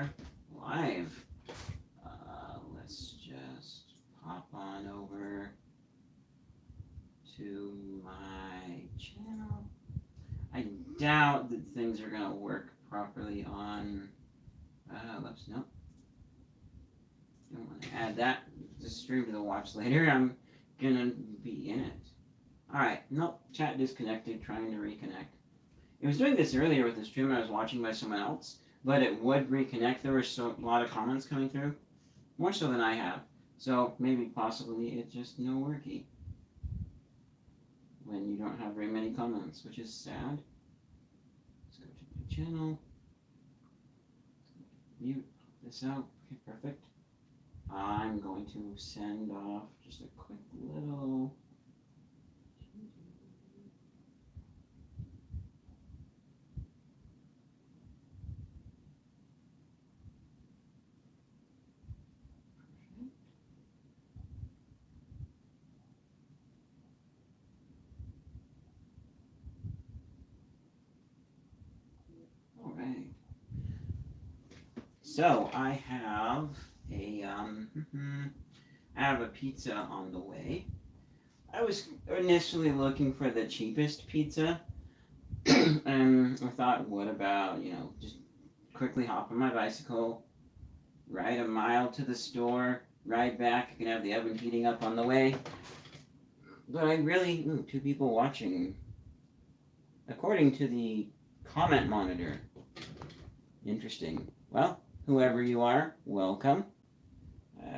are live. Let's just pop on over to my channel. I doubt that things are going to work properly on... Let's no. Don't want to add that. Just stream to the watch later. I'm going to be in it. Alright, nope. Chat disconnected. Trying to reconnect. It was doing this earlier with the stream I was watching by someone else, but it would reconnect. There were a lot of comments coming through. More so than I have. So maybe possibly it's just no worky. When you don't have very many comments, which is sad. Let's go to the channel. Mute this out. Okay, perfect. I'm going to send off just a quick little... Alright. So I have a pizza on the way. I was initially looking for the cheapest pizza, and I thought, what about, just quickly hop on my bicycle, ride a mile to the store, ride back, I can have the oven heating up on the way. But I really, 2 people watching, according to the comment monitor. Interesting. Well, whoever you are, welcome.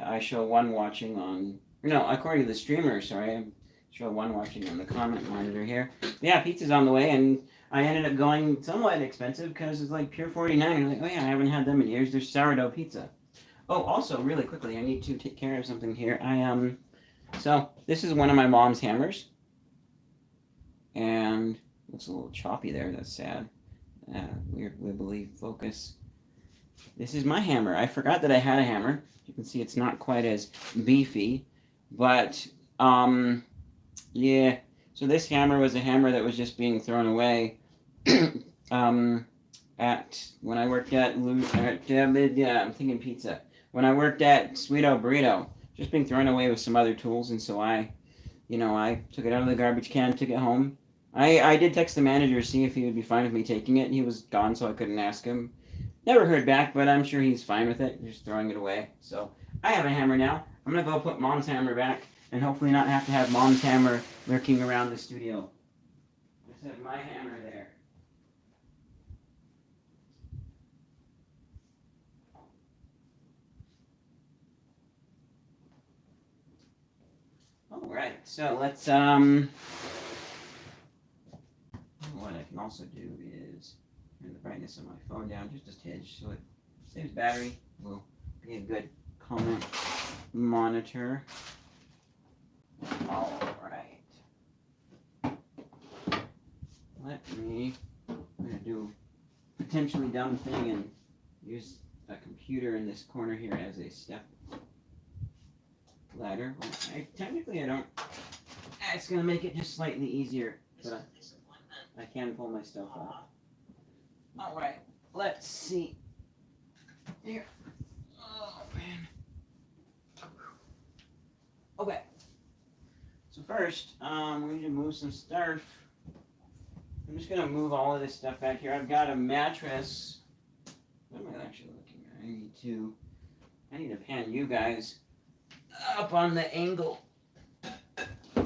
I show 1 watching on... No, according to the streamer, sorry. I show 1 watching on the comment monitor here. Yeah, pizza's on the way, and I ended up going somewhat expensive because it's like pure 49. I'm like, oh yeah, I haven't had them in years. There's sourdough pizza. Oh, also, really quickly, I need to take care of something here. So, this is one of my mom's hammers. And looks a little choppy there. That's sad. Weird wibbly focus. This is my hammer. I forgot that I had a hammer. You can see it's not quite as beefy, but yeah. So this hammer was a hammer that was just being thrown away when I worked at I'm thinking pizza. When I worked at Sweeto Burrito, just being thrown away with some other tools, and so I took it out of the garbage can, took it home. I did text the manager to see if he would be fine with me taking it. He was gone, so I couldn't ask him. Never heard back, but I'm sure he's fine with it. Just throwing it away. So I have a hammer now. I'm going to go put Mom's hammer back and hopefully not have to have Mom's hammer lurking around the studio. Just have my hammer there. Alright, so let's, what I can also do is turn the brightness of my phone down just a tidge so it saves battery. Will be a good comment monitor. Alright. I'm going to do a potentially dumb thing and use a computer in this corner here as a step ladder. Well, technically I don't. It's going to make it just slightly easier, but I can pull my stuff up. Alright, let's see. Here. Oh, man. Okay. So first, we need to move some stuff. I'm just going to move all of this stuff back here. I've got a mattress. What am I actually looking at? I need to pan you guys up on the angle. If I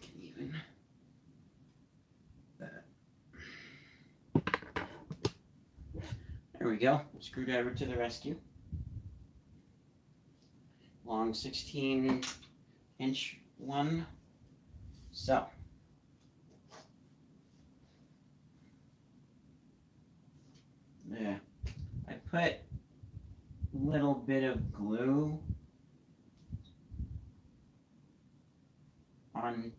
can even. There we go. Screwdriver to the rescue. Long 16-inch one. So. Yeah. I put a little bit of glue on,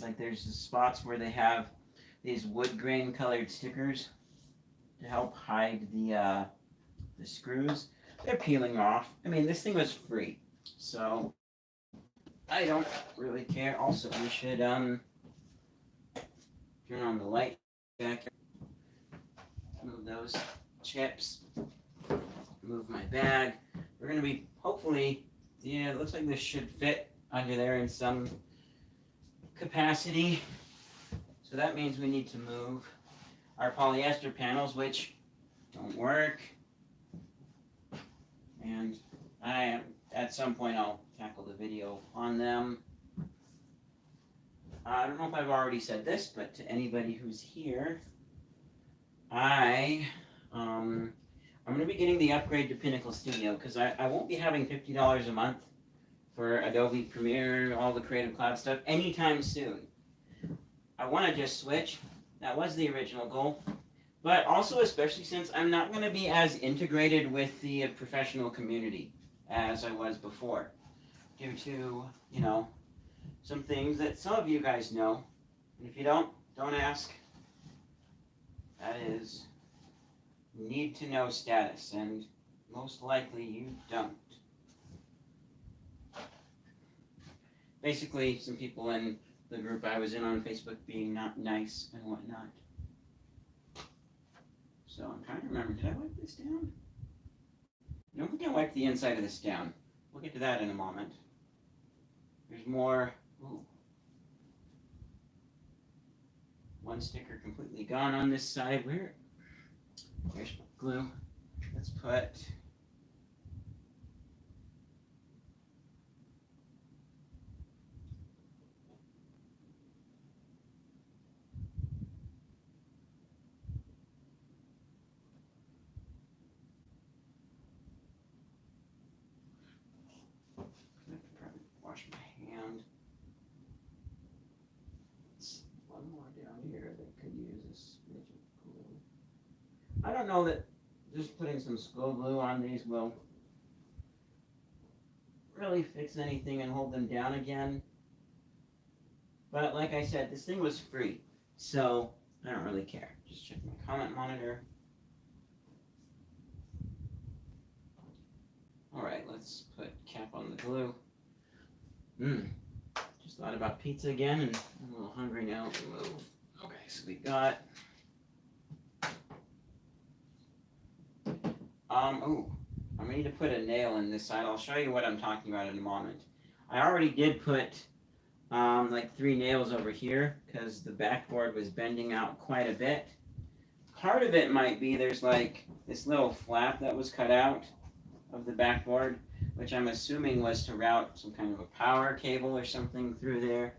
like there's the spots where they have these wood grain colored stickers to help hide the screws. They're peeling off. I mean, this thing was free, so I don't really care. Also, we should turn on the light back here. move those chips, move my bag. We're going to be, hopefully, yeah, it looks like this should fit under there in some capacity. So that means we need to move our polyester panels, which don't work. And at some point I'll tackle the video on them. I don't know if I've already said this, but to anybody who's here, I'm going to be getting the upgrade to Pinnacle Studio because I won't be having $50 a month for Adobe Premiere, all the Creative Cloud stuff, anytime soon. I want to just switch. That was the original goal. But also, especially since I'm not going to be as integrated with the professional community as I was before, due to, some things that some of you guys know. And if you don't ask. That is need to know status, and most likely you don't. Basically, some people in the group I was in on Facebook being not nice and whatnot. So I'm trying to remember, did I wipe this down? I don't think I wiped the inside of this down. We'll get to that in a moment. There's more. Ooh. One sticker completely gone on this side. Here's my glue. Let's put wash my hand. It's one more down here that could use a smidge of glue. I don't know that just putting some school glue on these will really fix anything and hold them down again. But like I said, this thing was free, so I don't really care. Just check my comment monitor. Alright, let's put cap on the glue. Just thought about pizza again, and I'm a little hungry now. Okay, so we got I'm going to put a nail in this side. I'll show you what I'm talking about in a moment. I already did put like 3 nails over here because the backboard was bending out quite a bit. Part of it might be there's like this little flap that was cut out of the backboard, which I'm assuming was to route some kind of a power cable or something through there.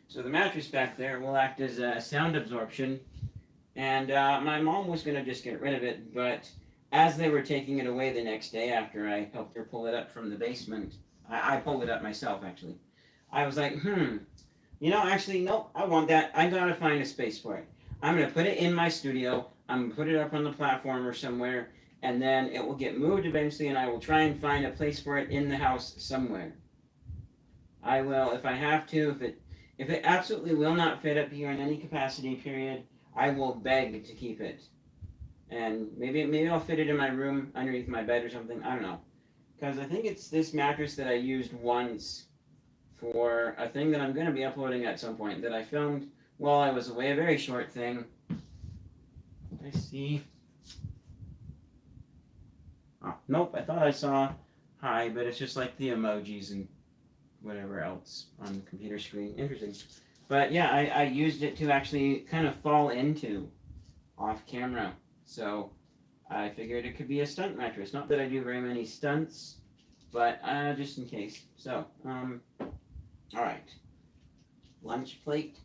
So the mattress back there will act as a sound absorption, and my mom was going to just get rid of it, but as they were taking it away the next day after I helped her pull it up from the basement, I pulled it up myself actually, I was like, actually, nope, I want that. I gotta find a space for it. I'm going to put it in my studio, I'm going to put it up on the platform or somewhere, and then it will get moved eventually, and I will try and find a place for it in the house somewhere. I will, if I have to, if it absolutely will not fit up here in any capacity period, I will beg to keep it. And maybe I'll fit it in my room underneath my bed or something, I don't know. Because I think it's this mattress that I used once for a thing that I'm going to be uploading at some point that I filmed while I was away, a very short thing. I see. Oh, nope, I thought I saw hi, but it's just like the emojis and whatever else on the computer screen. Interesting. But yeah, I used it to actually kind of fall into off camera. So I figured it could be a stunt mattress. Not that I do very many stunts, but just in case. So, alright. Lunch plate.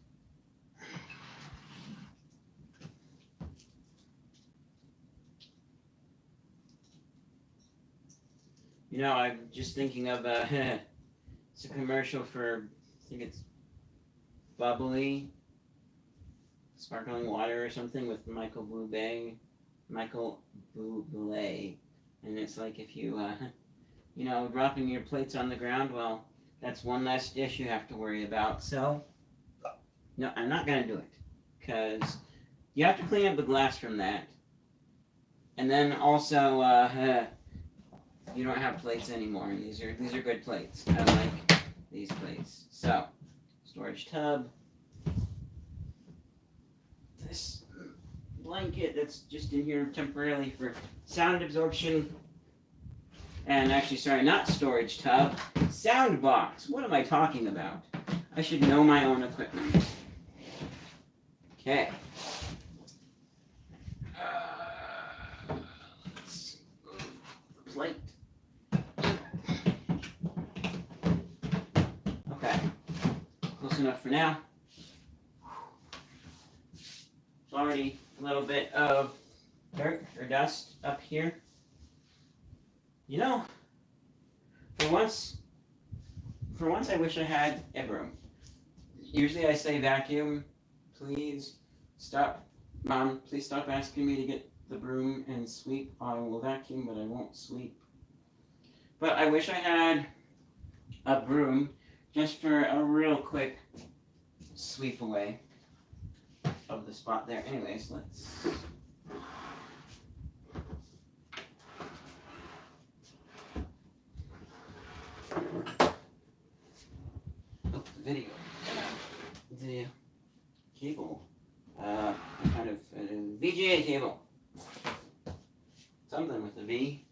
I'm just thinking of it's a commercial for, I think it's Bubbly, sparkling water or something with Michael Bublé, and it's like if you, dropping your plates on the ground, well, that's one less dish you have to worry about. So, no, I'm not going to do it, because you have to clean up the glass from that, and then also, you don't have plates anymore, and these are good plates. I like these plates. So, storage tub. This blanket that's just in here temporarily for sound absorption. And actually, sorry, not storage tub, sound box. What am I talking about? I should know my own equipment. Okay. Let's move the plate. Okay. Close enough for now. There's already a little bit of dirt or dust up here. You know, for once I wish I had a broom. Usually I say vacuum, please stop, Mom, please stop asking me to get the broom and sweep. I will vacuum, but I won't sweep. But I wish I had a broom just for a real quick sweep away of the spot there. Anyways, let's... Oh, the video. The cable. Kind of VGA cable. Something with a V.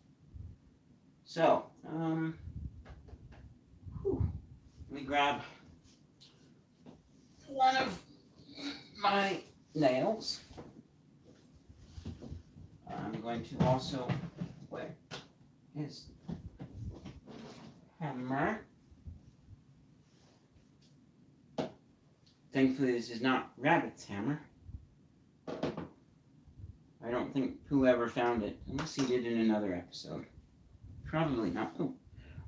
So, let me grab one of my nails. I'm going to also, where is hammer? Thankfully, this is not Rabbit's hammer. I don't think whoever found it, unless he did in another episode. Probably not. Oh.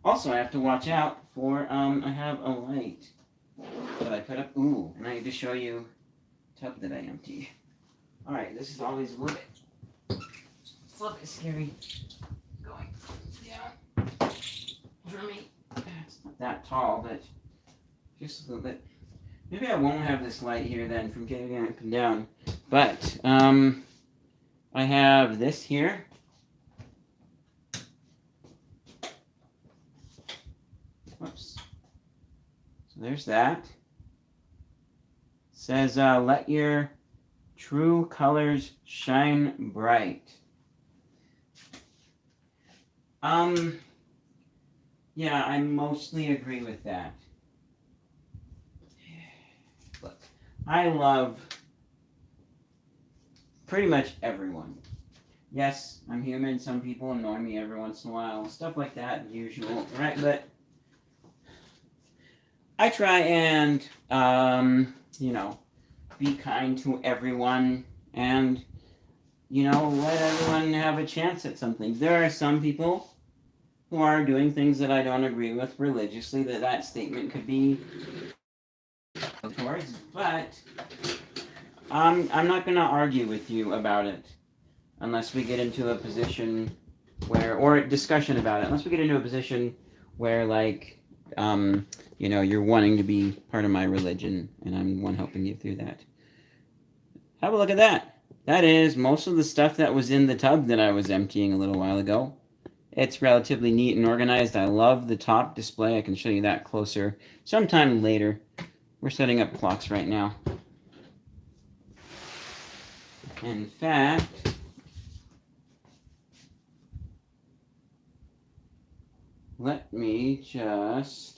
Also, I have to watch out for, I have a light that I put up. Ooh, and I need to show you the tub that I emptied. Alright, this is always a little bit, scary going down for me. It's not that tall, but just a little bit. Maybe I won't have this light here then from getting up and down. But, I have this here. Whoops. So there's that. It says, let your true colors shine bright. Yeah, I mostly agree with that. Look, I love pretty much everyone. Yes, I'm human. Some people annoy me every once in a while. Stuff like that, usual, right? But I try and, be kind to everyone and, let everyone have a chance at something. There are some people who are doing things that I don't agree with religiously, that statement could be towards, but I'm not going to argue with you about it unless we get into a position where, or discussion about it, unless we get into a position where, like, you're wanting to be part of my religion, and I'm one helping you through that. Have a look at that. That is most of the stuff that was in the tub that I was emptying a little while ago. It's relatively neat and organized. I love the top display. I can show you that closer sometime later. We're setting up clocks right now. In fact, let me just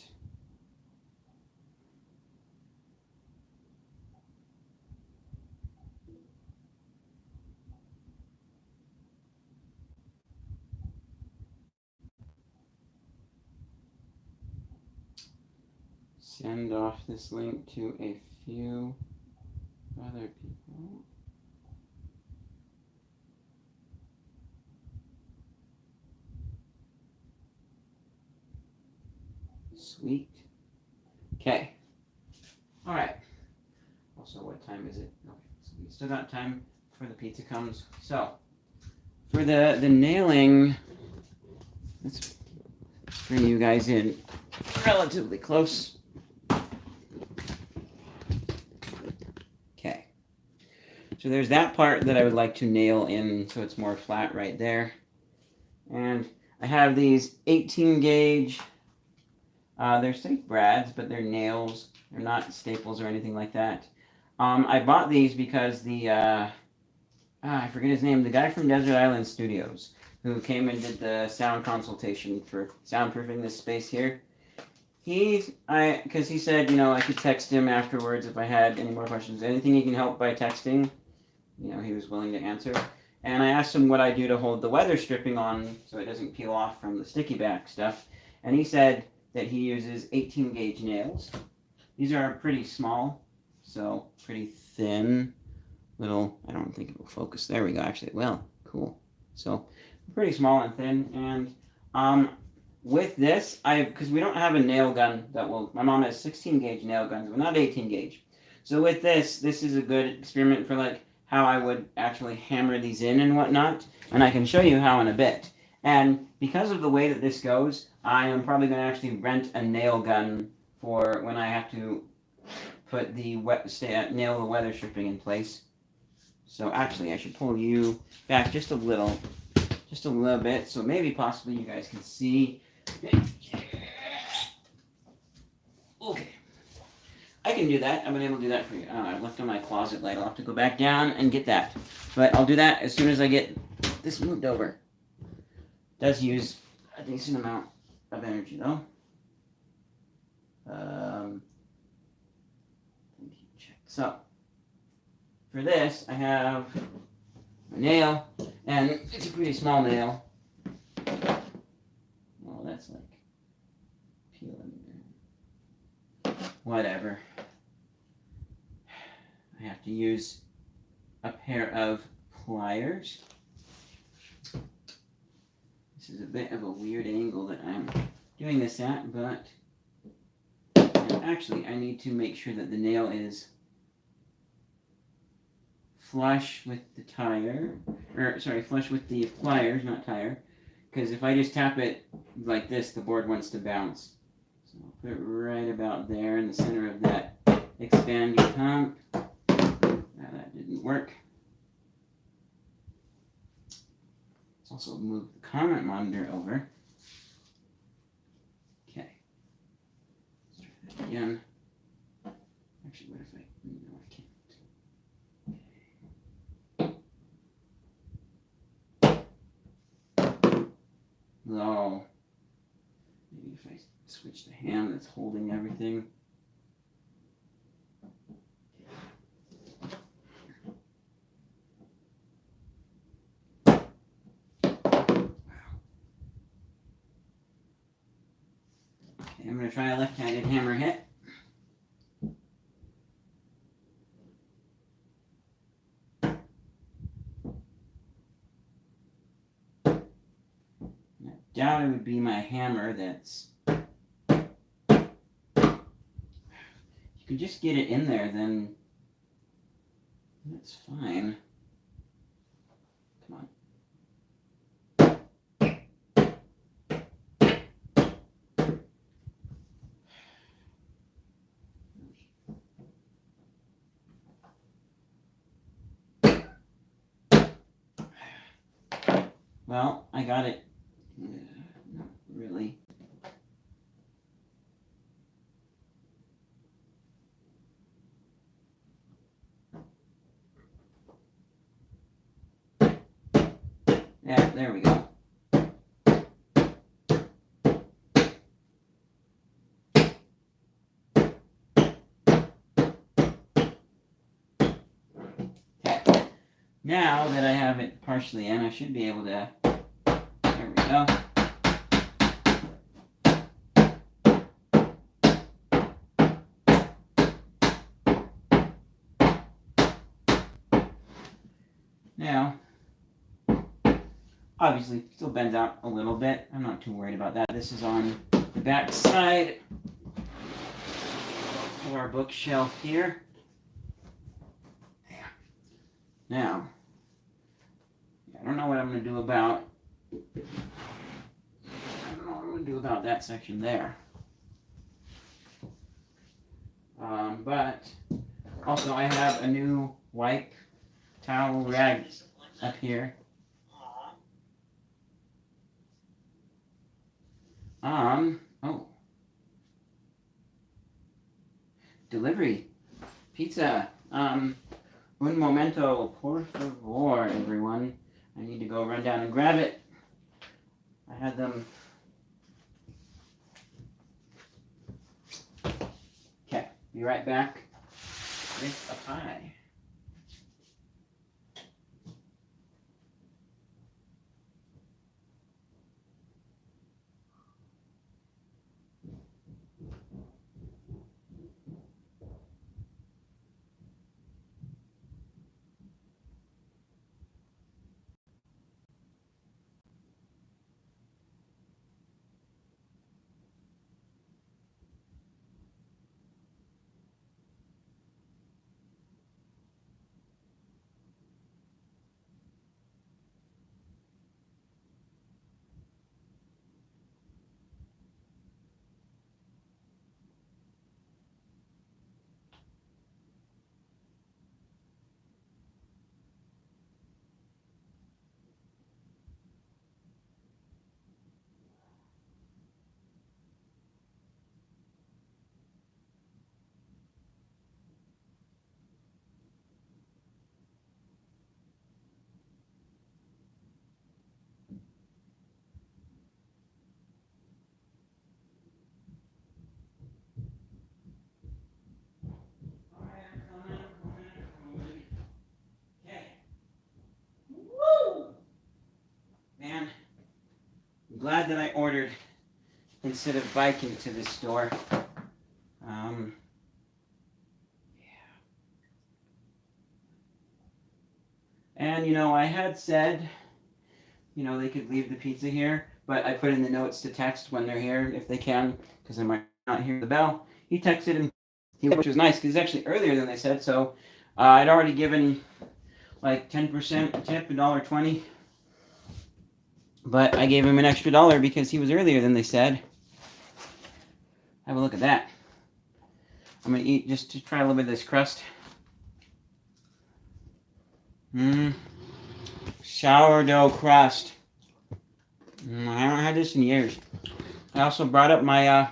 send off this link to a few other people. Sweet. Okay. All right. Also, what time is it? Okay, so we still got time before the pizza comes. So, for the nailing, let's bring you guys in relatively close. Okay. So there's that part that I would like to nail in so it's more flat right there. And I have these 18 gauge They're safe brads, but they're nails. They're not staples or anything like that. I bought these because I forget his name, the guy from Desert Island Studios, who came and did the sound consultation for soundproofing this space here. Because he said, I could text him afterwards if I had any more questions. Anything he can help by texting, he was willing to answer. And I asked him what I do to hold the weather stripping on so it doesn't peel off from the sticky back stuff. And he said that he uses 18 gauge nails. These are pretty small, so pretty thin. Little, I don't think it will focus. There we go, actually it will. Cool. So, pretty small and thin. And with this, because we don't have a nail gun my mom has 16 gauge nail guns, but not 18 gauge. So with this is a good experiment for like how I would actually hammer these in and whatnot. And I can show you how in a bit. And because of the way that this goes, I am probably going to actually rent a nail gun for when I have to put the nail the weather stripping in place. So actually, I should pull you back just a little bit, so maybe possibly you guys can see. Okay, I can do that. I've been able to do that for you. I left on my closet light. I'll have to go back down and get that, but I'll do that as soon as I get this moved over. It does use a decent amount of energy though. So. For this, I have a nail, and it's a pretty small nail. Well, that's like peeling. Whatever. I have to use a pair of pliers. This is a bit of a weird angle that I'm doing this at, but actually I need to make sure that the nail is flush with the flush with the pliers, not tire, because if I just tap it like this, the board wants to bounce. So I'll put it right about there in the center of that expandy pump. Now that didn't work. Let's also move the comment monitor over. Okay. Let's try that again. Actually, what if I... No, I can't. Oh, maybe if I switch the hand that's holding everything. Wow. Okay, I'm going to try a left-handed hammer hit. Doubt it would be my hammer that's... If you could just get it in there, then that's fine. Come on. Well, I got it. Not really. Yeah, there we go. Okay. Now that I have it partially in, I should be able to... There we go. Now, obviously, still bends out a little bit. I'm not too worried about that. This is on the back side of our bookshelf here. Now, I don't know what I'm going to do about that section there. But also I have a new wipe towel rag up here. Oh, delivery. Pizza. Un momento, por favor, everyone. I need to go run down and grab it. I had them. Okay, be right back with a pie. Man, I'm glad that I ordered instead of biking to the store. Yeah. And, you know, I had said, you know, they could leave the pizza here, but I put in the notes to text when they're here if they can, because I might not hear the bell. He texted and which was nice because it's actually earlier than they said, so I'd already given like 10% tip, $1.20. But I gave him an extra $1 because he was earlier than they said. Have a look at that. I'm going to eat just to try a little bit of this crust. Sourdough crust. I haven't had this in years. I also brought up my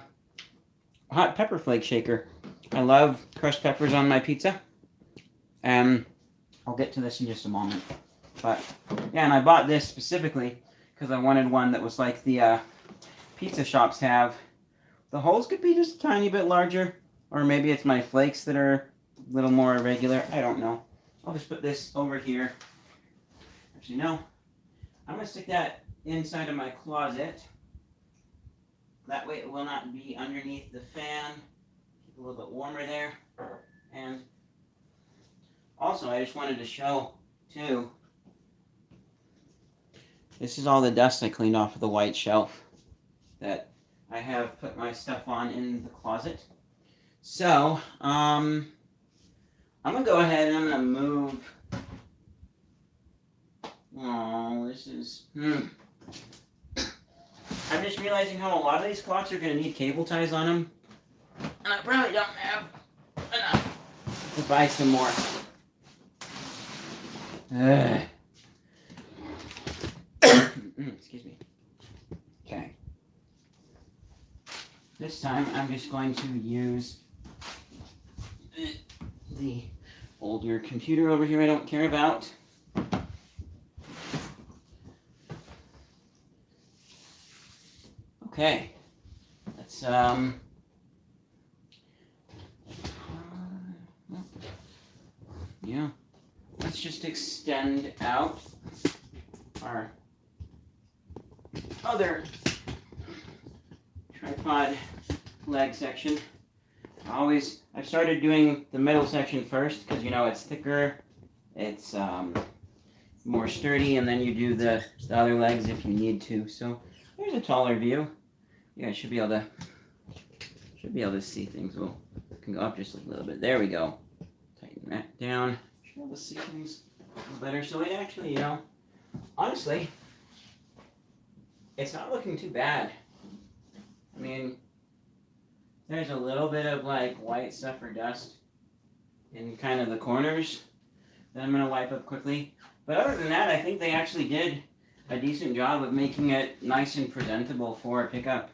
hot pepper flake shaker. I love crushed peppers on my pizza. I'll get to this in just a moment. But, yeah, and I bought this specifically because I wanted one that was like the pizza shops have. The holes could be just a tiny bit larger, or maybe it's my flakes that are a little more irregular. I don't know. I'll just put this over here. Actually, no. I'm going to stick that inside of my closet. That way it will not be underneath the fan. Keep it a little bit warmer there. And also, I just wanted to show, too, this is all the dust I cleaned off of the white shelf that I have put my stuff on in the closet. So, I'm going to go ahead and I'm going to move. Oh, this is... I'm just realizing how a lot of these clocks are going to need cable ties on them. And I probably don't have enough to buy some more. Excuse me. Okay. This time I'm just going to use the older computer over here I don't care about. Okay. Let's yeah. Let's just extend out our other tripod leg section. I've started doing the middle section first because, you know, it's thicker, it's more sturdy, and then you do the other legs if you need to. So there's a taller view. You guys should be able to see things. We can go up just a little bit. There we go. Tighten that down. Should be able to see things a little better. So it actually, you know, honestly, it's not looking too bad. I mean, there's a little bit of like white stuff or dust in kind of the corners that I'm going to wipe up quickly. But other than that, I think they actually did a decent job of making it nice and presentable for a pickup.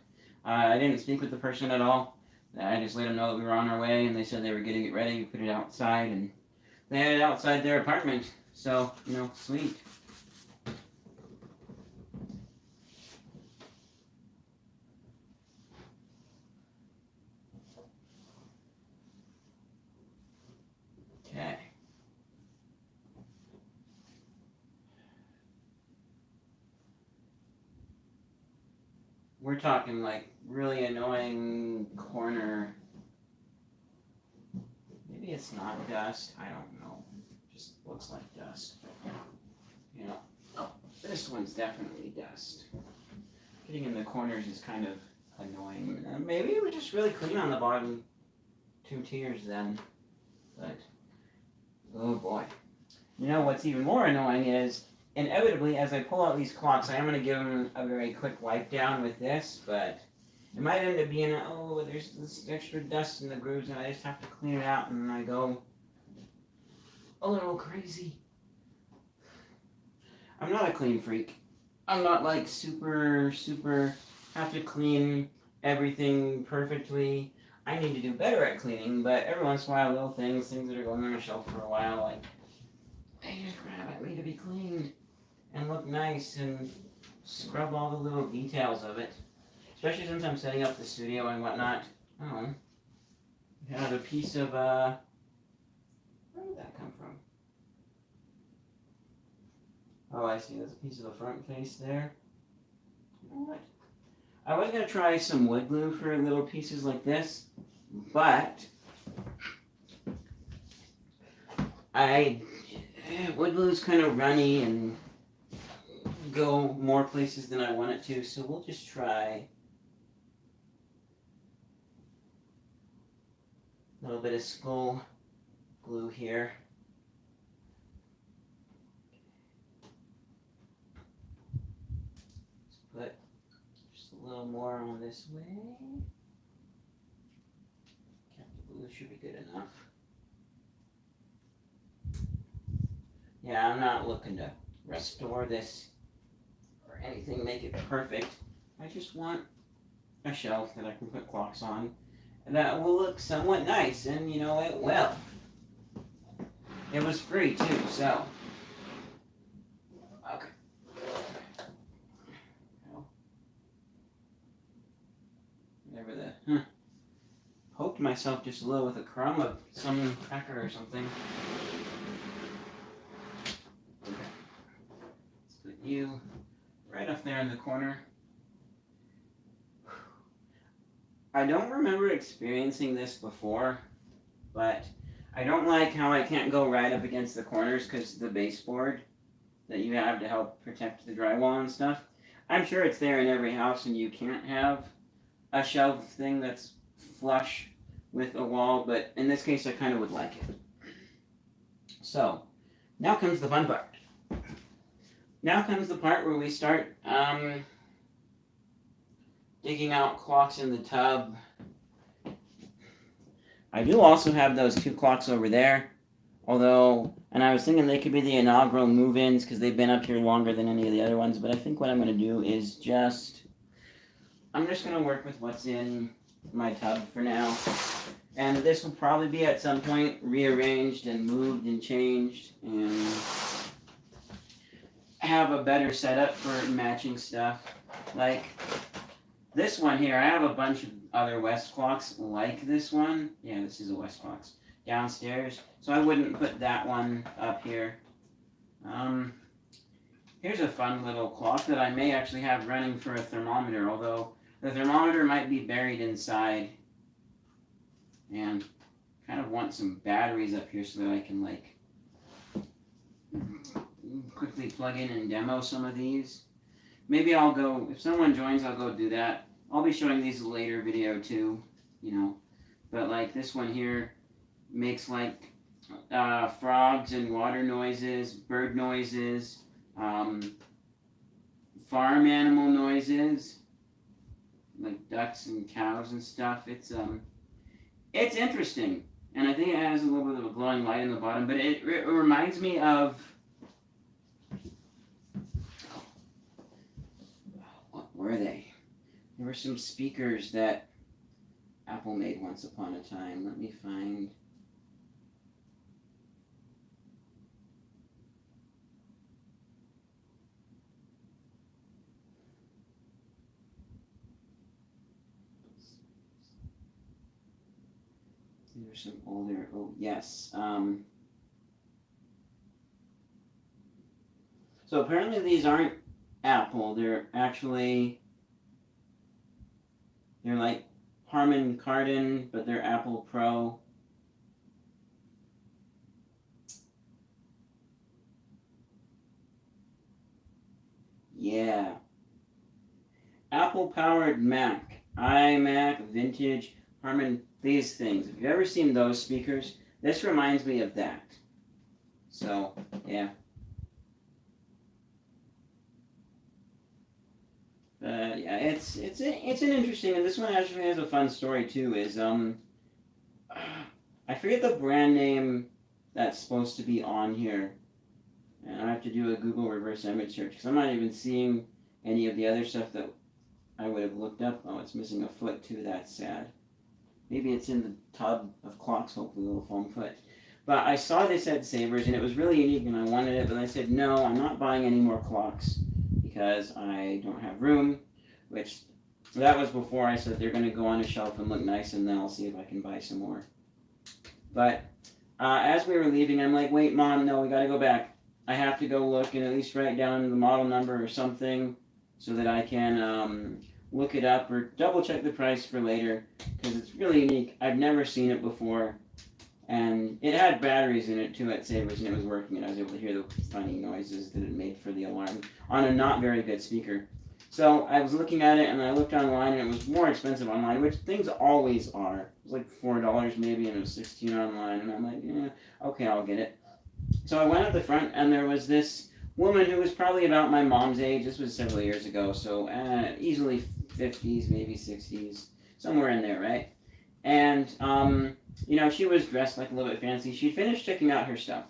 I didn't speak with the person at all, I just let them know that we were on our way, and they said they were getting it ready. We put it outside, and they had it outside their apartment. So, sweet. Okay. We're talking like really annoying corner. Maybe it's not dust. I don't know. It just looks like dust. Oh, this one's definitely dust. Getting in the corners is kind of annoying. Maybe it was just really clean on the bottom 2 tiers then. But, oh boy. What's even more annoying is, inevitably, as I pull out these clocks, I am going to give them a very quick wipe down with this, but it might end up being, there's this extra dust in the grooves, and I just have to clean it out, and I go a little crazy. I'm not a clean freak. I'm not like super have to clean everything perfectly. I need to do better at cleaning, but every once in a while, little things that are going on a shelf for a while, like, they just grab at me to be cleaned and look nice and scrub all the little details of it. Especially since I'm setting up the studio and whatnot. Oh, I have a piece of, where did that come from? Oh, I see, there's a piece of the front face there. You know what? I was going to try some wood glue for little pieces like this, but wood glue is kind of runny and go more places than I want it to, so we'll just try a little bit of skull glue here. Let's put just a little more on this way. The glue should be good enough. Yeah, I'm not looking to restore this or anything, make it perfect. I just want a shelf that I can put clocks on and that will look somewhat nice, and it will. It was free too, so. Okay. Whatever poked myself just a little with a crumb of some cracker or something. Okay. Let's put you right up there in the corner. I don't remember experiencing this before, but I don't like how I can't go right up against the corners because of the baseboard that you have to help protect the drywall and stuff. I'm sure it's there in every house and you can't have a shelf thing that's flush with a wall, but in this case I kind of would like it. So, now comes the fun part. Now comes the part where we start digging out clocks in the tub. I do also have those 2 clocks over there, and I was thinking they could be the inaugural move-ins because they've been up here longer than any of the other ones, but I think what I'm going to do is I'm just going to work with what's in my tub for now. And this will probably be at some point rearranged and moved and changed and have a better setup for matching stuff. Like this one here, I have a bunch of other West clocks like this one. Yeah, this is a West clocks downstairs. So I wouldn't put that one up here. Here's a fun little clock that I may actually have running for a thermometer, although the thermometer might be buried inside. And kind of want some batteries up here so that I can quickly plug in and demo some of these. Maybe I'll go, if someone joins, I'll go do that. I'll be showing these a later video too, But like this one here makes frogs and water noises, bird noises, farm animal noises, like ducks and cows and stuff. It's interesting, and I think it has a little bit of a glowing light in the bottom, but it reminds me of, what were they? There were some speakers that Apple made once upon a time. Let me find. These are some older. Oh yes. So apparently these aren't Apple. They're actually like Harman Kardon, but they're Apple Pro. Yeah. Apple powered Mac, iMac, vintage, Harman, these things. If you've ever seen those speakers, this reminds me of that. So, yeah. Yeah, it's an interesting, and this one actually has a fun story too. Is I forget the brand name that's supposed to be on here, and I have to do a Google reverse image search because I'm not even seeing any of the other stuff that I would have looked up. Oh, it's missing a foot too. That's sad. Maybe it's in the tub of clocks. Hopefully, a little foam foot. But I saw this at Savers, and it was really unique, and I wanted it. But I said, no, I'm not buying any more clocks because I don't have room. Which that was before I said they're going to go on a shelf and look nice, and then I'll see if I can buy some more. But as we were leaving, I'm like, wait, Mom, no, we got to go back. I have to go look and at least write down the model number or something so that I can look it up or double check the price for later because it's really unique. I've never seen it before. And it had batteries in it too at Savers, and it was working, and I was able to hear the funny noises that it made for the alarm on a not very good speaker. So I was looking at it, and I looked online, and it was more expensive online, which things always are. It was like $4 maybe, and it was $16 online, and I'm like, yeah, okay, I'll get it. So I went up the front, and there was this woman who was probably about my mom's age. This was several years ago, so easily 50s, maybe 60s, somewhere in there, right? And she was dressed like a little bit fancy. She'd finished checking out her stuff.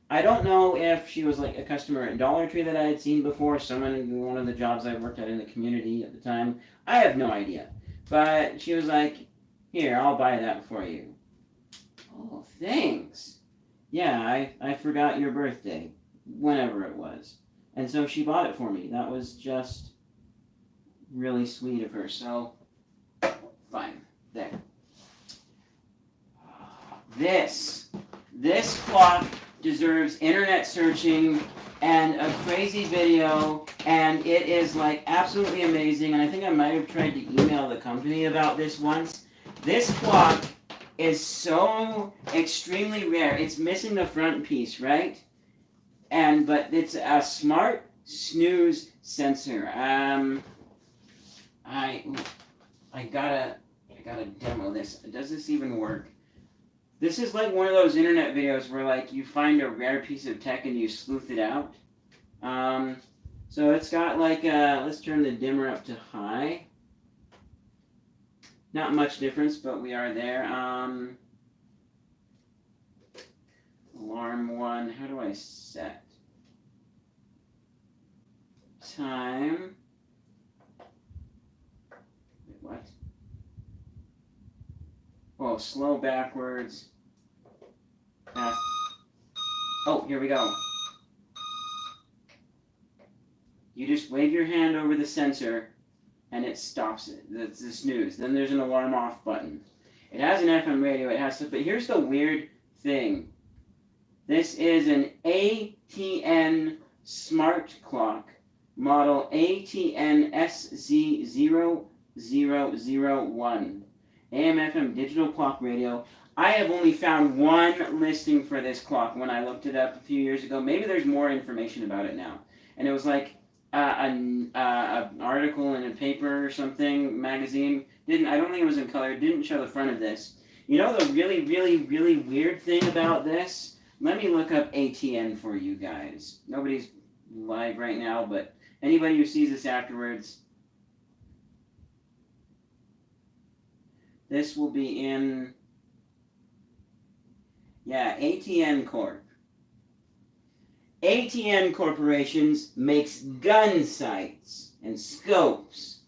I don't know if she was like a customer at Dollar Tree that I had seen before, someone in one of the jobs I worked at in the community at the time. I have no idea. But she was like, here, I'll buy that for you. Oh, thanks. Yeah, I forgot your birthday, whenever it was. And so she bought it for me. That was just really sweet of her. So, fine. There. This clock deserves internet searching and a crazy video, and it is like absolutely amazing. And I think I might have tried to email the company about this once. This clock is so extremely rare. It's missing the front piece, right? But it's a smart snooze sensor. I gotta demo this. Does this even work? This is like one of those internet videos where like you find a rare piece of tech and you sleuth it out. So it's got like let's turn the dimmer up to high. Not much difference, but we are there. Alarm 1. How do I set? Time. Wait, what? Oh, slow backwards. Fast. Oh, here we go. You just wave your hand over the sensor and it stops it. That's the snooze. Then there's an alarm off button. It has an FM radio, it has stuff, but here's the weird thing. This is an ATN smart clock, model ATN SZ0001. AM FM digital clock radio. I have only found one listing for this clock when I looked it up a few years ago. Maybe there's more information about it now. And it was like an article in a paper or something, magazine. I don't think it was in color. It didn't show the front of this. You know the really, really, really weird thing about this? Let me look up ATN for you guys. Nobody's live right now, but anybody who sees this afterwards, this will be in, ATN Corp. ATN Corporations makes gun sights and scopes.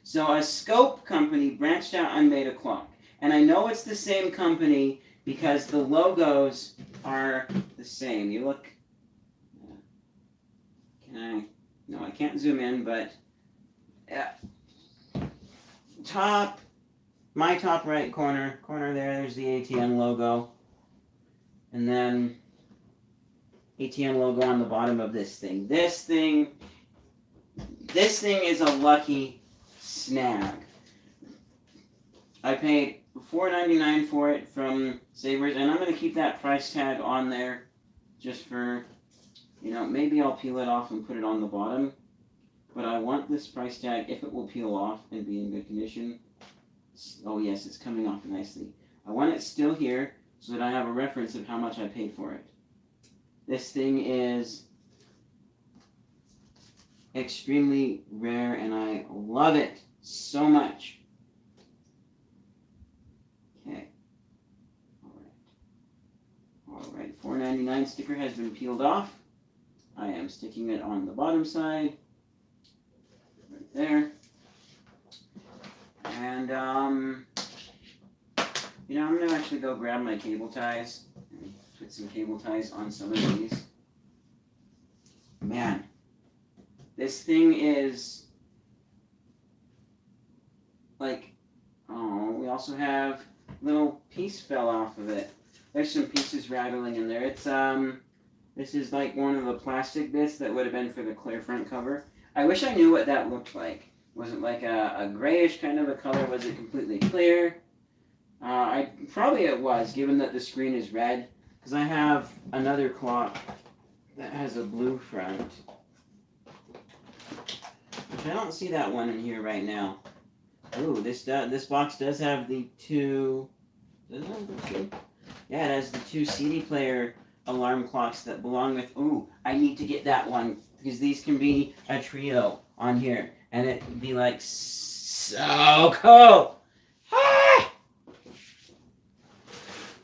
So a scope company branched out and made a clock. And I know it's the same company because the logos are the same. You look... Can I... No, I can't zoom in, but... My top right corner there's the ATN logo. And then ATN logo on the bottom of this thing. This thing is a lucky snag. I paid $4.99 for it from Savers, and I'm going to keep that price tag on there just for, maybe I'll peel it off and put it on the bottom. But I want this price tag, if it will peel off and be in good condition. Oh yes, it's coming off nicely. I want it still here so that I have a reference of how much I paid for it. This thing is extremely rare and I love it so much. Okay. Alright, $4.99 sticker has been peeled off. I am sticking it on the bottom side. Right there. And, I'm going to actually go grab my cable ties and put some cable ties on some of these. Man, this thing is like, we also have little piece fell off of it. There's some pieces rattling in there. It's, this is like one of the plastic bits that would have been for the clear front cover. I wish I knew what that looked like. Was it like a grayish kind of a color? Was it completely clear? Probably it was, given that the screen is red. Because I have another clock that has a blue front. Which I don't see that one in here right now. Ooh, this box does have the two... Does it have the two? Yeah, it has the two CD player alarm clocks that belong with... Ooh, I need to get that one. Because these can be a trio on here. And it'd be like so cool. Ah!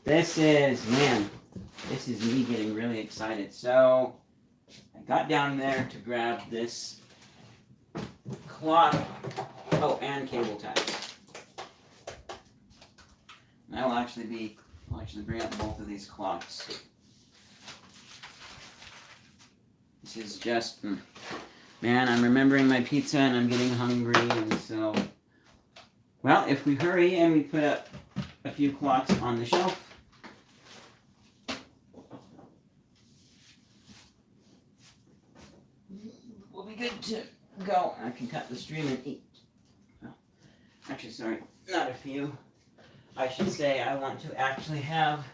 This is me getting really excited. So I got down there to grab this clock. Oh, and cable ties. And I'll actually bring up both of these clocks. This is just... Man, I'm remembering my pizza and I'm getting hungry, and so... Well, if we hurry and we put up a few clocks on the shelf... we'll be good to go. I can cut the stream and eat. Oh, actually, sorry, not a few. I should say I want to actually have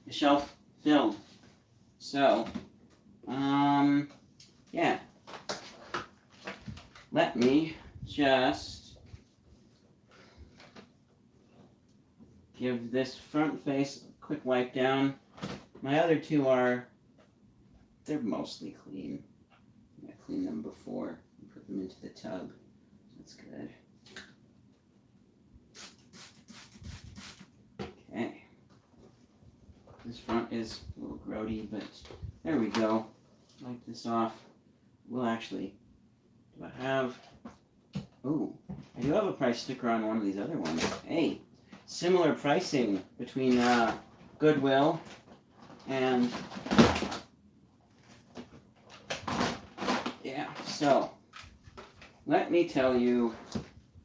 the shelf filled. So, yeah. Let me just give this front face a quick wipe down. My other two they're mostly clean. I cleaned them before and put them into the tub. That's good. Okay. This front is a little grody, but there we go. Wipe this off. We'll actually... Do I have... Ooh, I do have a price sticker on one of these other ones. Hey, similar pricing between Goodwill and... Yeah, so, let me tell you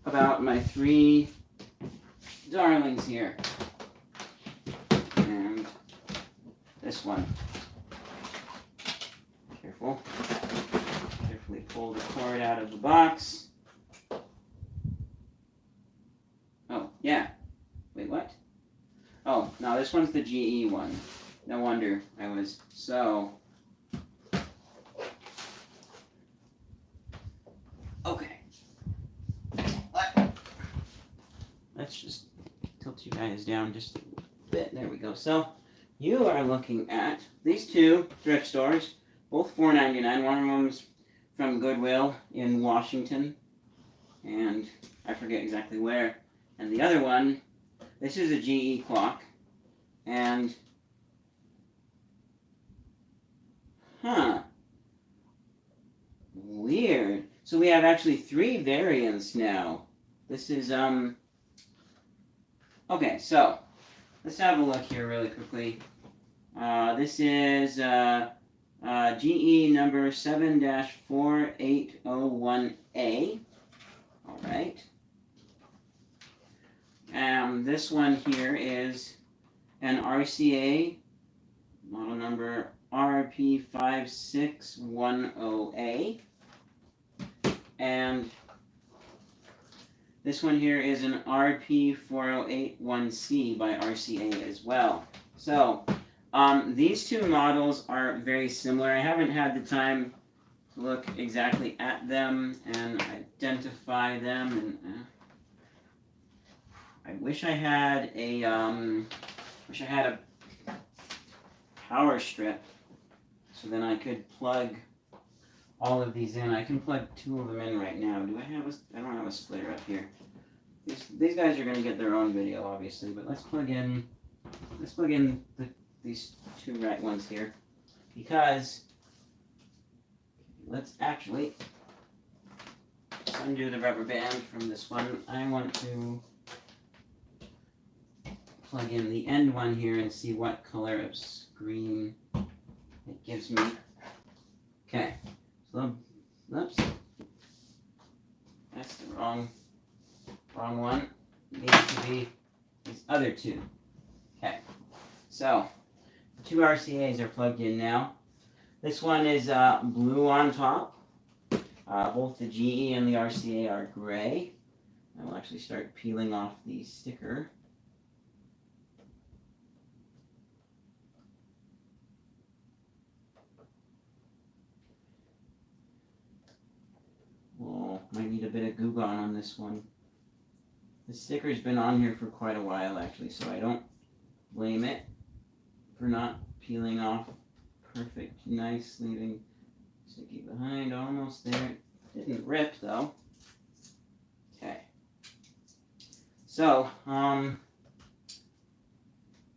about my three darlings here. And this one. Careful. Carefully pull the cord out of the box. Oh, yeah. Wait, what? Oh, no, this one's the GE one. No wonder I was so... Okay. Let's just tilt you guys down just a bit. There we go. So, you are looking at these two thrift stores, both $4.99. One of them's from Goodwill in Washington, and I forget exactly where. And the other one, this is a GE clock, and weird. So we have actually three variants now This is okay, so let's have a look here really quickly. This is GE number 7-4801A. All right. This one here is an RCA, model number RP5610A. And this one here is an RP4081C by RCA as well. So, these two models are very similar. I haven't had the time to look exactly at them and identify them. And I wish I had a power strip, so then I could plug all of these in. I can plug two of them in right now. Do I have a? I don't have a splitter up here. These guys are going to get their own video, obviously, but let's plug in these two right ones here, because let's actually undo the rubber band from this one. I want to plug in the end one here and see what color of screen it gives me. Okay, so oops, that's the wrong one. It needs to be these other two. Okay, so the two RCAs are plugged in now. This one is blue on top. Both the GE and the RCA are gray. I will actually start peeling off the sticker. Oh, might need a bit of Goo Gone on this one. The sticker's been on here for quite a while, actually, so I don't blame it for not peeling off perfect, nice, leaving sticky behind, almost there. It didn't rip, though. Okay. So,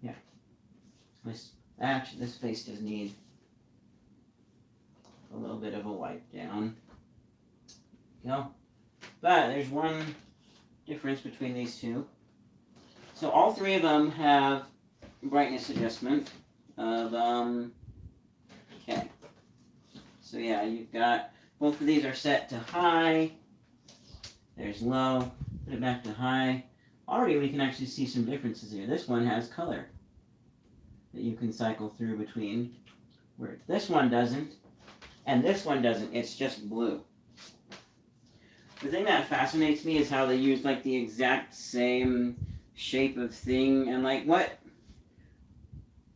yeah. This face does need a little bit of a wipe down. Go. But there's one difference between these two. So all three of them have brightness adjustment of okay. So yeah, you've got both of these are set to high. There's low. Put it back to high. Already we can actually see some differences here. This one has color that you can cycle through between, where this one doesn't, and this one doesn't. It's just blue. The thing that fascinates me is how they use like the exact same shape of thing, and like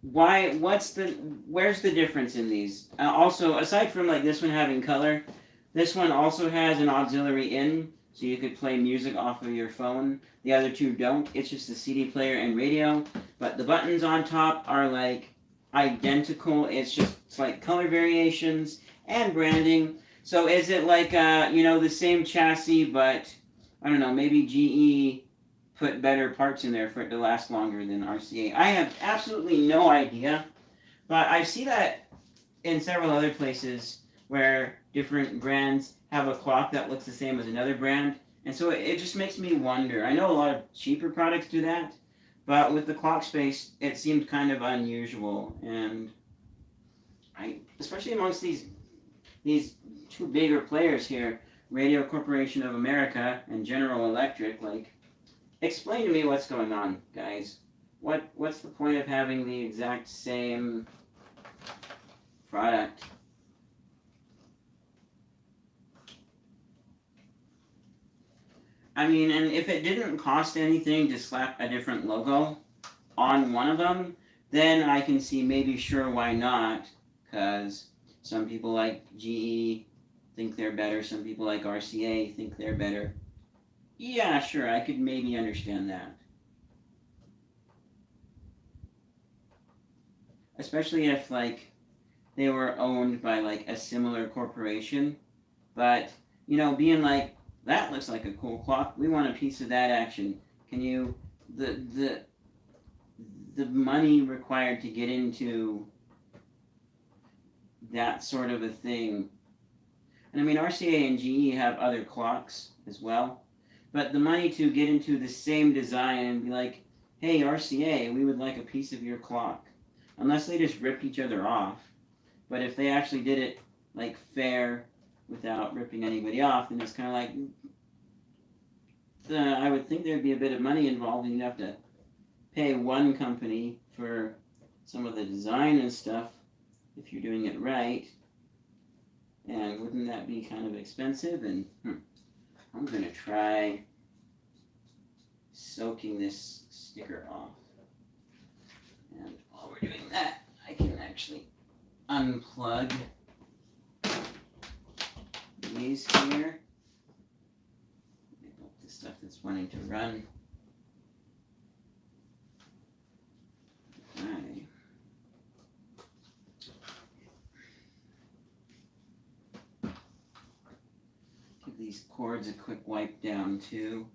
where's the difference in these? Also, aside from like this one having color, this one also has an auxiliary in, so you could play music off of your phone. The other two don't. It's just a CD player and radio, but the buttons on top are like identical. It's like color variations and branding. So is it like, the same chassis, but, I don't know, maybe GE put better parts in there for it to last longer than RCA? I have absolutely no idea, but I see that in several other places where different brands have a clock that looks the same as another brand, and so it just makes me wonder. I know a lot of cheaper products do that, but with the clock space, it seemed kind of unusual, and especially amongst these two bigger players here, Radio Corporation of America and General Electric, like, explain to me what's going on, guys. What's the point of having the exact same product? I mean, and if it didn't cost anything to slap a different logo on one of them, then I can see maybe sure why not, because some people like GE think they're better. Some people like RCA think they're better. Yeah, sure, I could maybe understand that. Especially if, like, they were owned by, like, a similar corporation. But, being like, that looks like a cool clock. We want a piece of that action. Can you... The money required to get into that sort of a thing. And I mean, RCA and GE have other clocks as well. But the money to get into the same design and be like, hey, RCA, we would like a piece of your clock. Unless they just ripped each other off. But if they actually did it like fair without ripping anybody off, then it's kind of like, I would think there'd be a bit of money involved, and you'd have to pay one company for some of the design and stuff if you're doing it right. And wouldn't that be kind of expensive? And I'm going to try soaking this sticker off. And while we're doing that, I can actually unplug these here. The stuff that's wanting to run. Alright. Give these cords a quick wipe down too.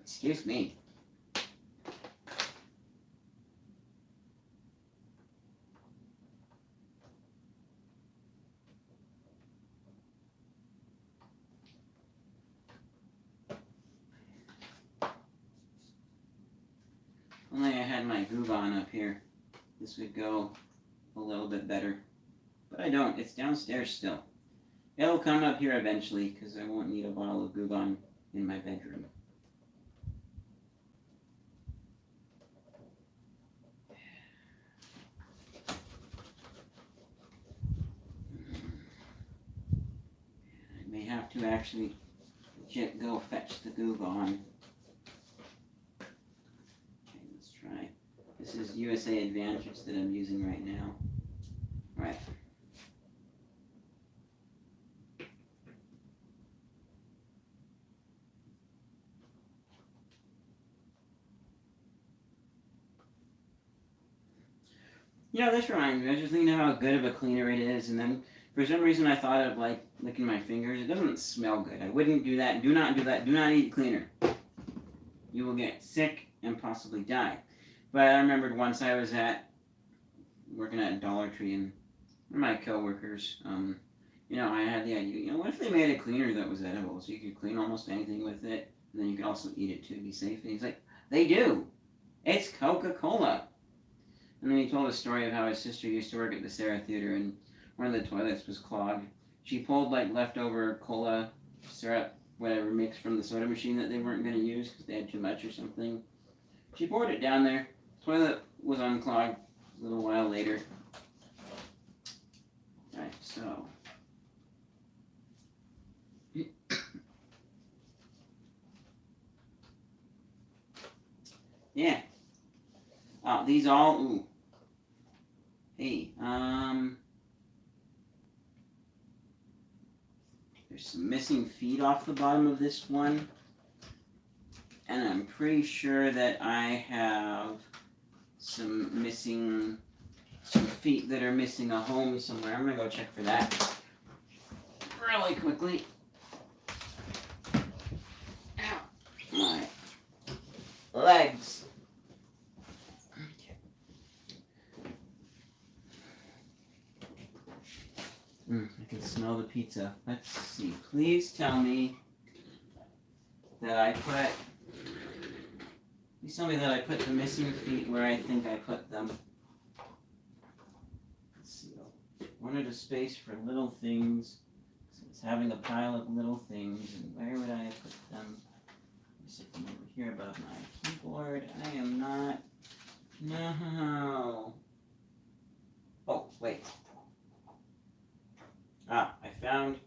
Excuse me. Only I had my Gubon up here. This would go a little bit better. But I don't. It's downstairs still. It'll come up here eventually because I won't need a bottle of Gubon in my bedroom. I may have to actually legit go fetch the Gubon. This is USA Advantage that I'm using right now. Right. Yeah, this reminds me. I was just thinking of how good of a cleaner it is, and then for some reason I thought of like licking my fingers. It doesn't smell good. I wouldn't do that. Do not do that. Do not eat cleaner. You will get sick and possibly die. But I remembered once I was working at Dollar Tree, and one of my coworkers, I had the idea, what if they made a cleaner that was edible, so you could clean almost anything with it, and then you could also eat it too, be safe. And he's like, they do. It's Coca-Cola. And then he told a story of how his sister used to work at the Sarah Theater, and one of the toilets was clogged. She pulled like leftover cola syrup, whatever, mix from the soda machine that they weren't going to use because they had too much or something. She poured it down there. Toilet was unclogged a little while later. Right, so. Yeah. Oh, these all, ooh. Hey, there's some missing feet off the bottom of this one. And I'm pretty sure that I have some feet that are missing a home somewhere. I'm gonna go check for that really quickly. Ow, my legs. I can smell the pizza. Let's see. Please tell me that Please tell me that I put the missing feet where I think I put them. Let's see. I wanted a space for little things. So it's having a pile of little things. And where would I put them? Let me set them over here above my keyboard. I am not. No. Oh, wait. I found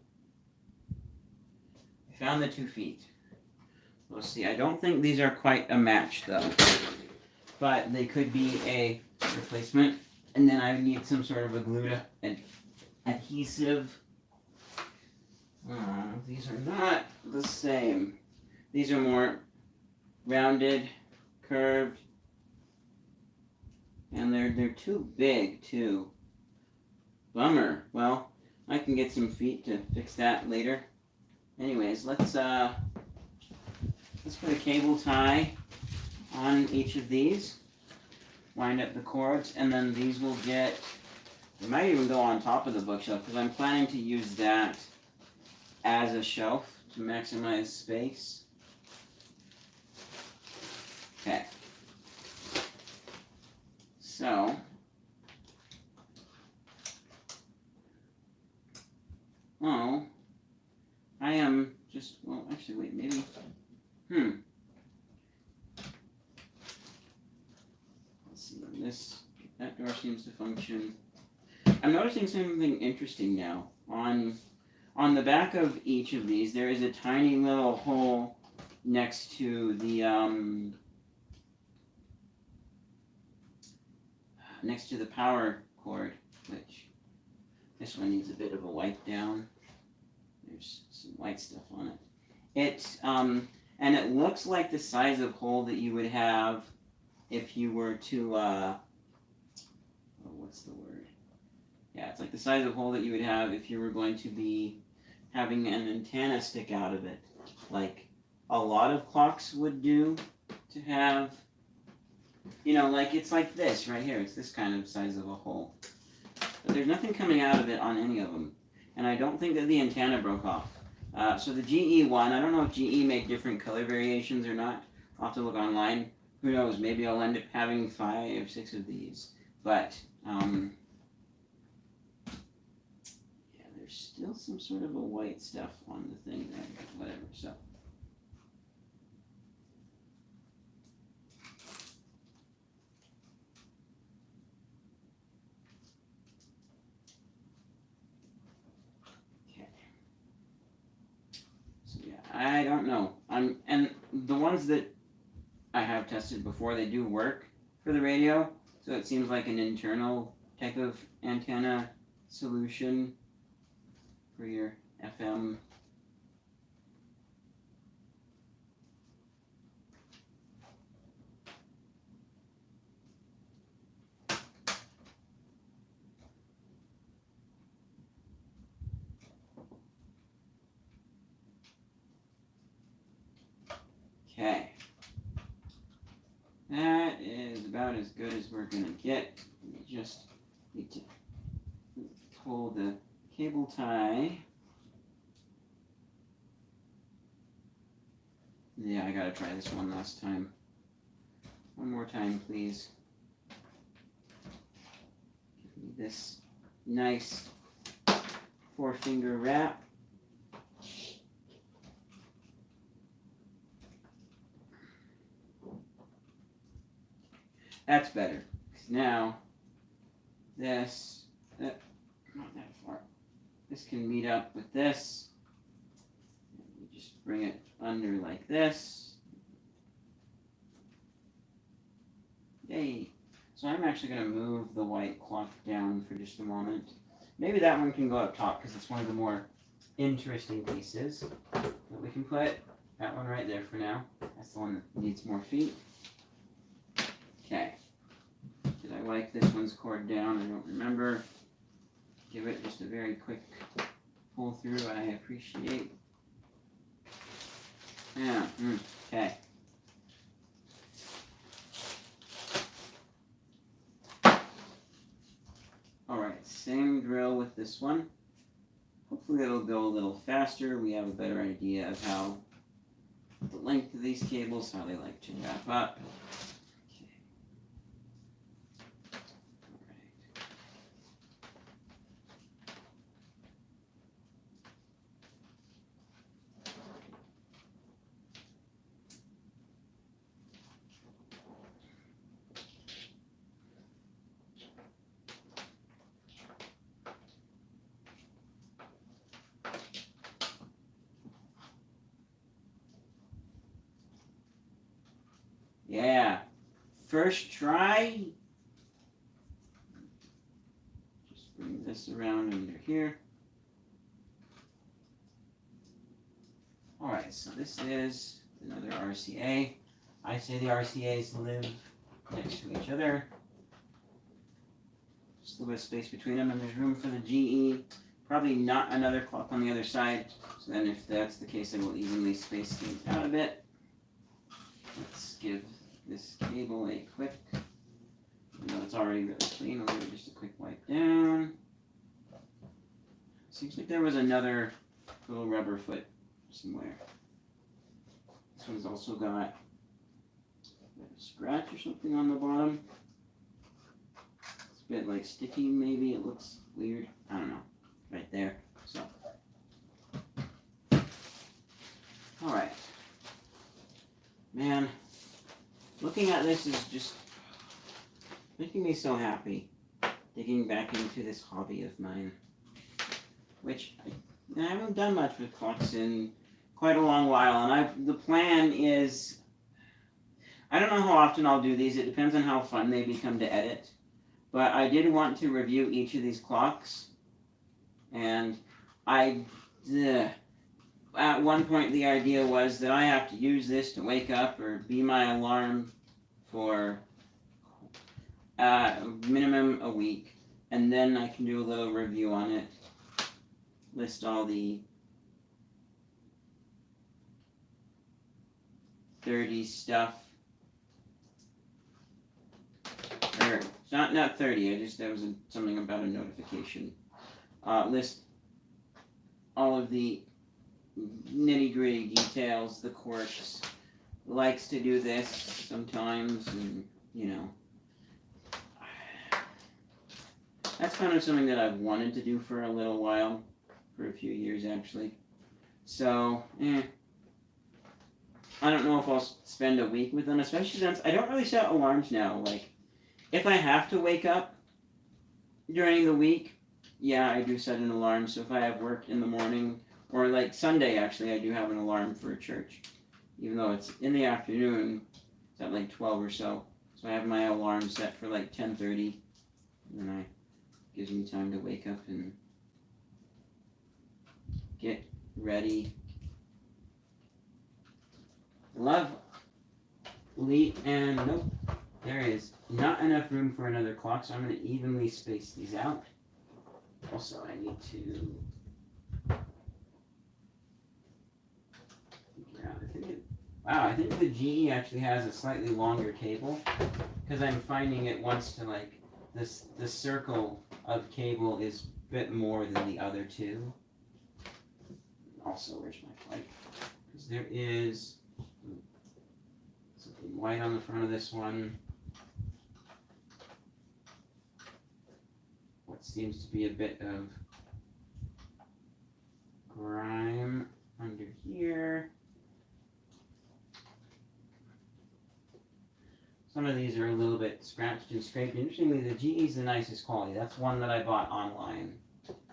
the 2 feet. We'll see. I don't think these are quite a match, though. But they could be a replacement. And then I would need some sort of a glue adhesive. These are not the same. These are more rounded, curved. And they're too big, too. Bummer. Well, I can get some feet to fix that later. Anyways, let's put a cable tie on each of these. Wind up the cords, and then these will they might even go on top of the bookshelf, because I'm planning to use that as a shelf to maximize space. Okay. So, oh, I am just, well, actually, wait, maybe, let's see, that door seems to function. I'm noticing something interesting now. On the back of each of these, there is a tiny little hole next to the, power cord, which this one needs a bit of a wipe down. There's some white stuff on it. And it looks like the size of hole that you would have if you were to, what's the word? Yeah, it's like the size of hole that you would have if you were going to be having an antenna stick out of it, like a lot of clocks would do to have, like it's like this right here. It's this kind of size of a hole. But there's nothing coming out of it on any of them. And I don't think that the antenna broke off. So the GE one, I don't know if GE made different color variations or not. I'll have to look online. Who knows, maybe I'll end up having 5 or 6 of these. But, yeah, there's still some sort of a white stuff on the thing there, whatever, so. I don't know. And the ones that I have tested before, they do work for the radio. So it seems like an internal type of antenna solution for your FM. Okay, that is about as good as we're gonna get. We just need to pull the cable tie. Yeah, I gotta try this one last time. One more time, please. Give me this nice 4-finger wrap. That's better. Because now, not that far. This can meet up with this. You just bring it under like this. Yay. So I'm actually going to move the white clock down for just a moment. Maybe that one can go up top because it's one of the more interesting pieces that we can put. That one right there for now. That's the one that needs more feet. Okay. Did I wipe this one's cord down? I don't remember. Give it just a very quick pull through. I appreciate. Yeah. Okay. Alright, same drill with this one. Hopefully it'll go a little faster. We have a better idea of how the length of these cables, how they like to wrap up. Yeah, first try. Just bring this around under here. All right, so this is another RCA. I say the RCAs live next to each other. Just a little bit of space between them, and there's room for the GE. Probably not another clock on the other side. So then if that's the case, I will evenly space things out a bit. Let's give this cable a quick, it's already really clean, just a quick wipe down. Seems like there was another little rubber foot somewhere. This one's also got a scratch or something on the bottom. It's a bit like sticky, maybe. It looks weird. I don't know. Right there. So. Alright. Man, looking at this is just making me so happy. Digging back into this hobby of mine. Which I haven't done much with clocks in quite a long while. And the plan is, I don't know how often I'll do these. It depends on how fun they become to edit. But I did want to review each of these clocks. And at one point the idea was that I have to use this to wake up or be my alarm for minimum a week. And then I can do a little review on it. List all the 30 stuff. Or not 30. There was something about a notification. List all of the nitty-gritty details, the quirks. Likes to do this sometimes, and you know. That's kind of something that I've wanted to do for a little while. For a few years, actually. So, I don't know if I'll spend a week with them, especially since I don't really set alarms now. Like, if I have to wake up during the week, yeah, I do set an alarm. So if I have work in the morning, or like Sunday, actually, I do have an alarm for church. Even though it's in the afternoon, it's at like 12 or so. So I have my alarm set for like 10:30, and then it gives me time to wake up and get ready. Lovely, and nope, there is not enough room for another clock, so I'm going to evenly space these out. Also, I need to figure out, I think the GE actually has a slightly longer cable, because I'm finding it wants to, like, the circle of cable is a bit more than the other two. Also, where's my plate? Because there is something white on the front of this one. What seems to be a bit of grime under here. Some of these are a little bit scratched and scraped. Interestingly, the GE is the nicest quality. That's one that I bought online.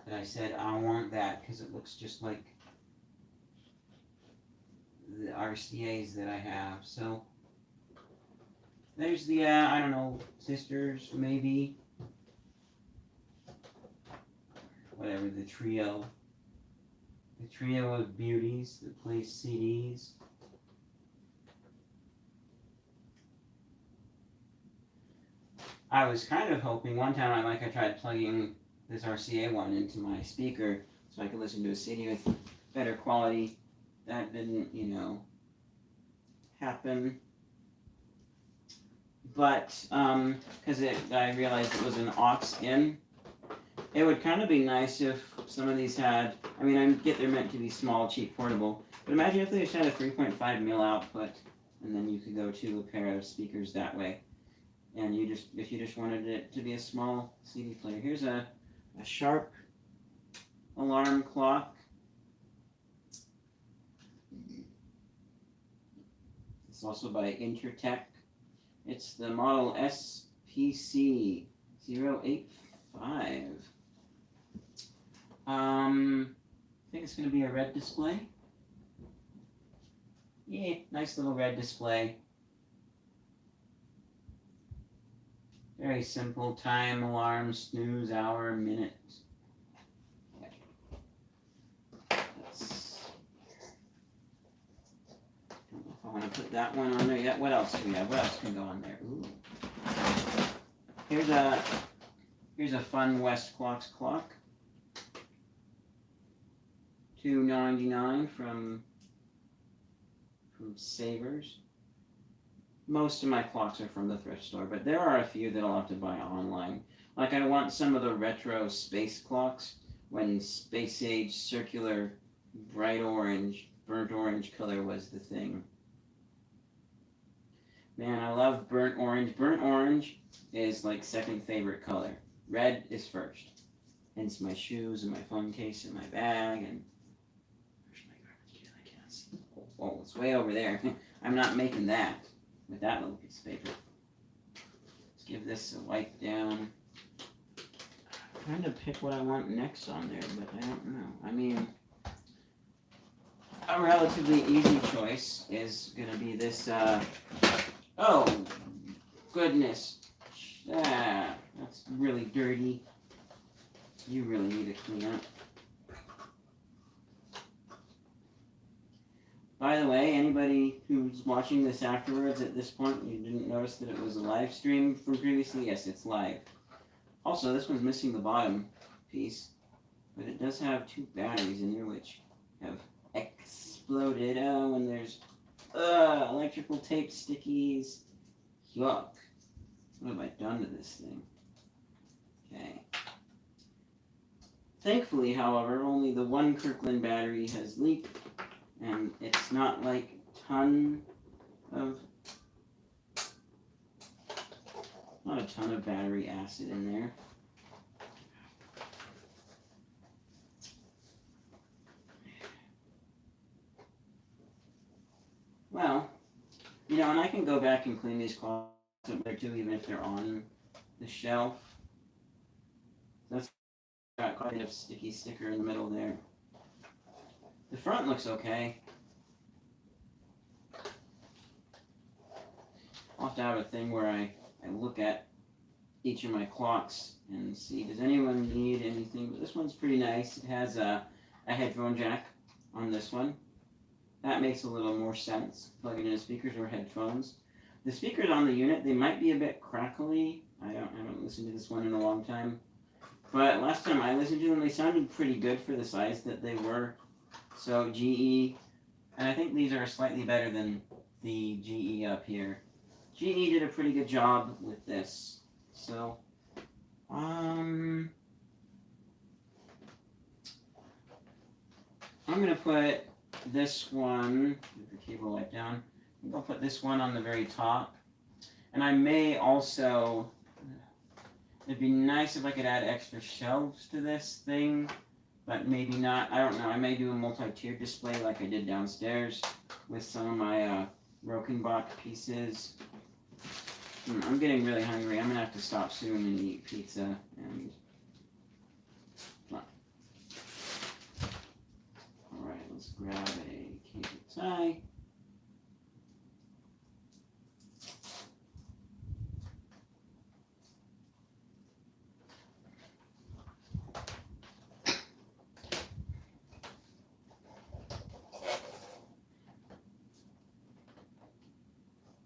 And I said, I want that because it looks just like the RCAs that I have. So there's the I don't know, sisters maybe, whatever, the trio of beauties that plays CDs. I was kind of hoping one time I tried plugging this RCA one into my speaker so I could listen to a CD with better quality. That didn't, happen. But, because I realized it was an aux in, it would kind of be nice if some of these had, I get they're meant to be small, cheap, portable, but imagine if they just had a 3.5 mil output, and then you could go to a pair of speakers that way. And if you just wanted it to be a small CD player. Here's a Sharp alarm clock. It's also by Intertech. It's the model SPC 085. I think it's going to be a red display. Yeah, nice little red display. Very simple time, alarm, snooze, hour, minute. Okay. Don't know if I want to put that one on there yet. What else do we have? What else can go on there? Ooh. Here's a fun West Clocks clock. $2.99 from Savers. Most of my clocks are from the thrift store, but there are a few that I'll have to buy online. Like I want some of the retro space clocks when space age circular bright orange, burnt orange color was the thing. Man, I love burnt orange. Burnt orange is like second favorite color. Red is first. Hence my shoes and my phone case and my bag and where's my garbage can? I can't see. Oh, it's way over there. I'm not making that with that little piece of paper. Let's give this a wipe down. I'm trying to pick what I want next on there, but I don't know. I mean, a relatively easy choice is going to be this, oh, goodness. Ah, that's really dirty. You really need to clean up. By the way, anybody who's watching this afterwards at this point, you didn't notice that it was a live stream from previously? Yes, it's live. Also, this one's missing the bottom piece, but it does have 2 batteries in there which have exploded. Oh, and there's electrical tape stickies. Yuck. What have I done to this thing? Okay. Thankfully, however, only the one Kirkland battery has leaked, and it's not like not a ton of battery acid in there. Well, you know, and I can go back and clean these clocks up there too, even if they're on the shelf. That's got quite a bit of sticky sticker in the middle there. The front looks okay. I'll have to have a thing where I look at each of my clocks and see, does anyone need anything? But this one's pretty nice. It has a headphone jack on this one. That makes a little more sense. Plug it into speakers or headphones. The speakers on the unit, they might be a bit crackly. I haven't listened to this one in a long time. But last time I listened to them, they sounded pretty good for the size that they were. So GE, and I think these are slightly better than the GE up here. GE did a pretty good job with this. So, I'm gonna put this one, with the cable light down, I'll put this one on the very top. And I may also, it'd be nice if I could add extra shelves to this thing, but maybe not. I don't know. I may do a multi-tier display like I did downstairs with some of my Rokenbach pieces. I'm getting really hungry. I'm gonna have to stop soon and eat pizza. And all right, let's grab a cable tie.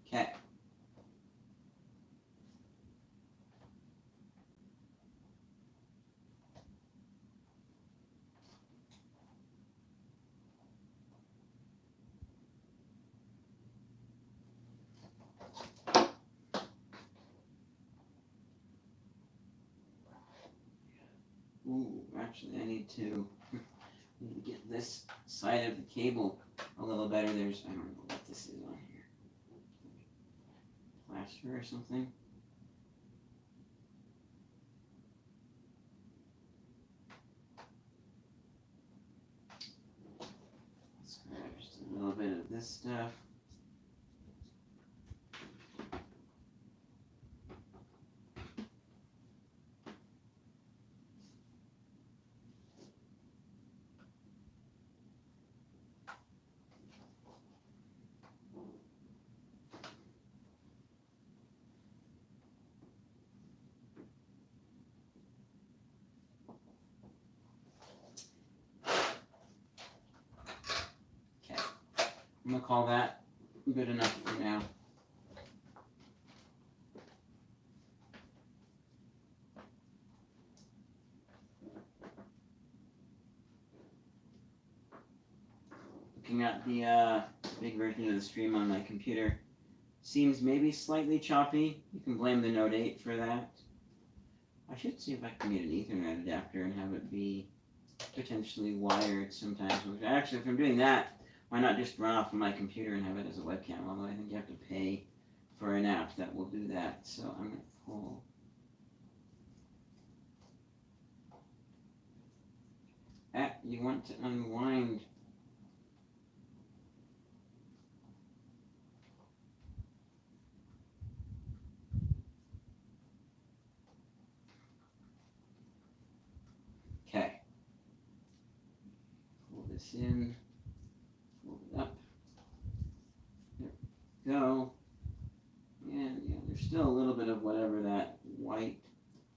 Okay. Ooh, actually, I need to get this side of the cable a little better. There's, I don't know what this is on here. Plaster or something. Let's grab just a little bit of this stuff. I'm gonna call that good enough for now. Looking at the big version of the stream on my computer, seems maybe slightly choppy. You can blame the Note 8 for that. I should see if I can get an Ethernet adapter and have it be potentially wired sometimes. Actually, if I'm doing that, why not just run off of my computer and have it as a webcam? Although I think you have to pay for an app that will do that. So I'm going to pull. You want to unwind. Okay. Pull this in. Pull it up. There we go. And yeah, there's still a little bit of whatever that white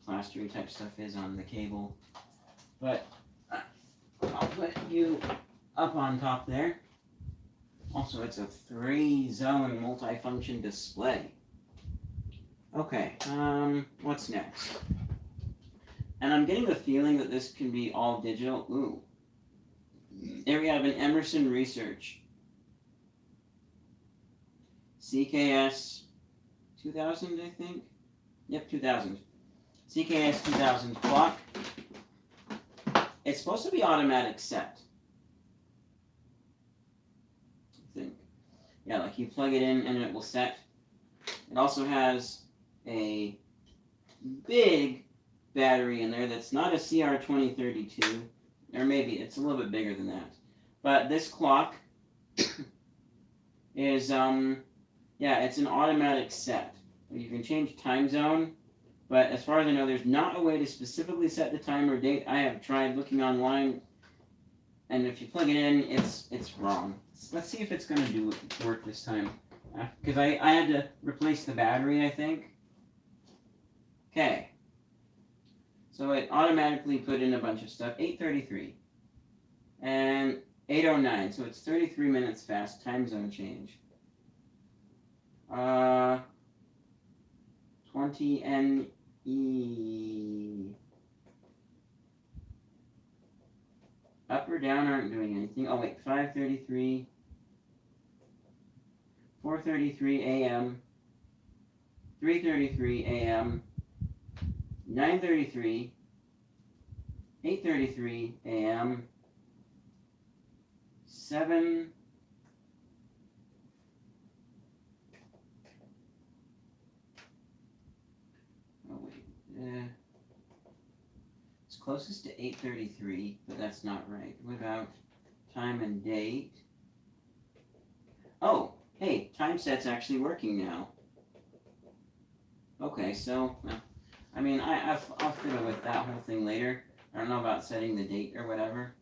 plastery type stuff is on the cable. But I'll put you up on top there. Also, it's a 3-zone multifunction display. Okay, what's next? And I'm getting the feeling that this can be all digital. Ooh. There we have an Emerson Research. CKS 2000, I think? Yep, 2000. CKS 2000 clock. It's supposed to be automatic set. I think. Yeah, like you plug it in and it will set. It also has a big battery in there that's not a CR2032, or maybe it's a little bit bigger than that. But this clock is, yeah, it's an automatic set. You can change time zone, but as far as I know, there's not a way to specifically set the time or date. I have tried looking online, and if you plug it in, it's wrong. Let's see if it's going to work this time. Because I had to replace the battery, I think. Okay. So it automatically put in a bunch of stuff. 8:33. And 8:09. So it's 33 minutes fast. Time zone change. 20 NE. Up or down aren't doing anything. Oh wait, 5:33. 4:33 a.m. 3:33 a.m. 9:33. 8:33 a.m. 7. Oh wait. It's closest to 8:33, but that's not right. What about time and date? Oh, hey, time set's actually working now. Okay, so, I mean, I'll fiddle with that whole thing later. I don't know about setting the date or whatever.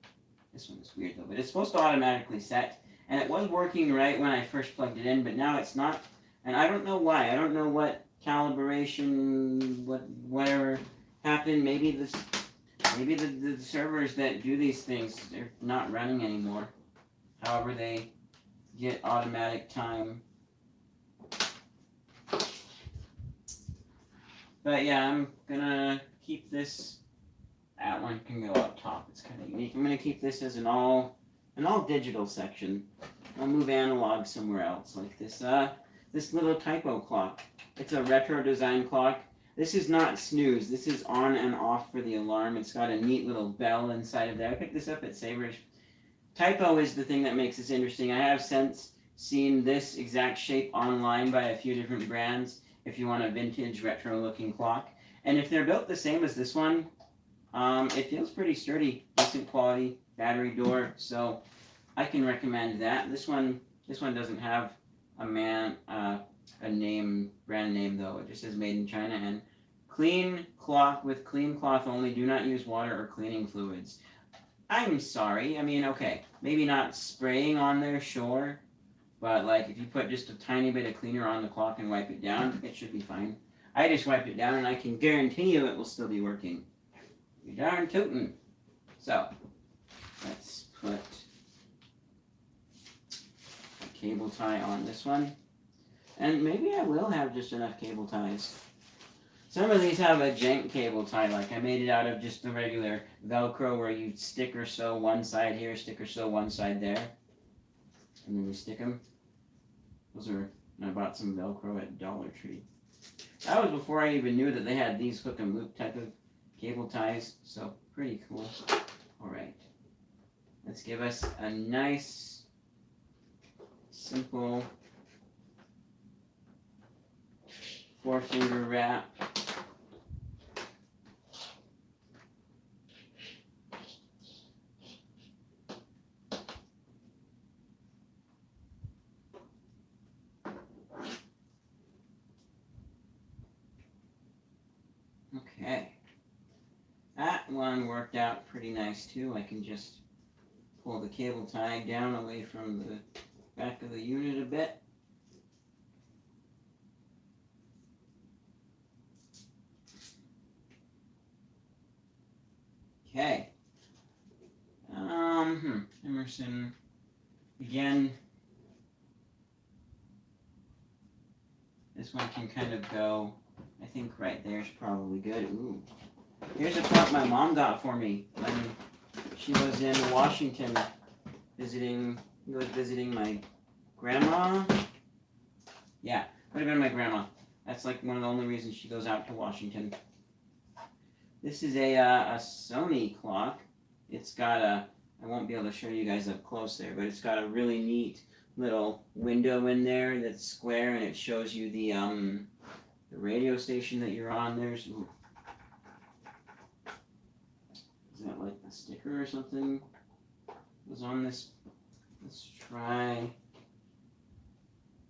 This one is weird though, but it's supposed to automatically set, and it was working right when I first plugged it in, but now it's not, and I don't know why. I don't know what calibration, whatever happened. Maybe the servers that do these things, they're not running anymore. However, they get automatic time. But yeah, I'm gonna keep this. That one can go up top. It's kind of unique. I'm gonna keep this as an all digital section. I'll move analog somewhere else, like this little Typo Clock. It's a retro design clock. This is not snooze. This is on and off for the alarm. It's got a neat little bell inside of there. I picked this up at Savers. Typo is the thing that makes this interesting. I have since seen this exact shape online by a few different brands if you want a vintage retro looking clock. And if they're built the same as this one, it feels pretty sturdy, decent quality, battery door, so I can recommend that. This one doesn't have a brand name though. It just says made in China, and clean clock with clean cloth only. Do not use water or cleaning fluids. I'm sorry. I mean, okay, maybe not spraying on there, sure, but like if you put just a tiny bit of cleaner on the clock and wipe it down, it should be fine. I just wiped it down, and I can guarantee you it will still be working. You darn tootin'. So let's put a cable tie on this one. And maybe I will have just enough cable ties. Some of these have a jank cable tie, like I made it out of just the regular Velcro where you stick or sew one side here, stick or sew one side there. And then you stick them. I bought some Velcro at Dollar Tree. That was before I even knew that they had these hook and loop type of cable ties, so pretty cool. Alright. Let's give us a nice, simple 4-finger wrap. Okay. That one worked out pretty nice too. I can just pull the cable tie down away from the back of the unit a bit. Okay. Emerson. Again, this one can kind of go, I think right there's probably good. Ooh. Here's a clock my mom got for me when she was in Washington visiting my grandma. Yeah, would have been my grandma. That's like one of the only reasons she goes out to Washington. This is a Sony clock. It's got a, I won't be able to show you guys up close there, but it's got a really neat little window in there that's square, and it shows you the radio station that you're on. There's, ooh, is that like a sticker or something? Was on this. Let's try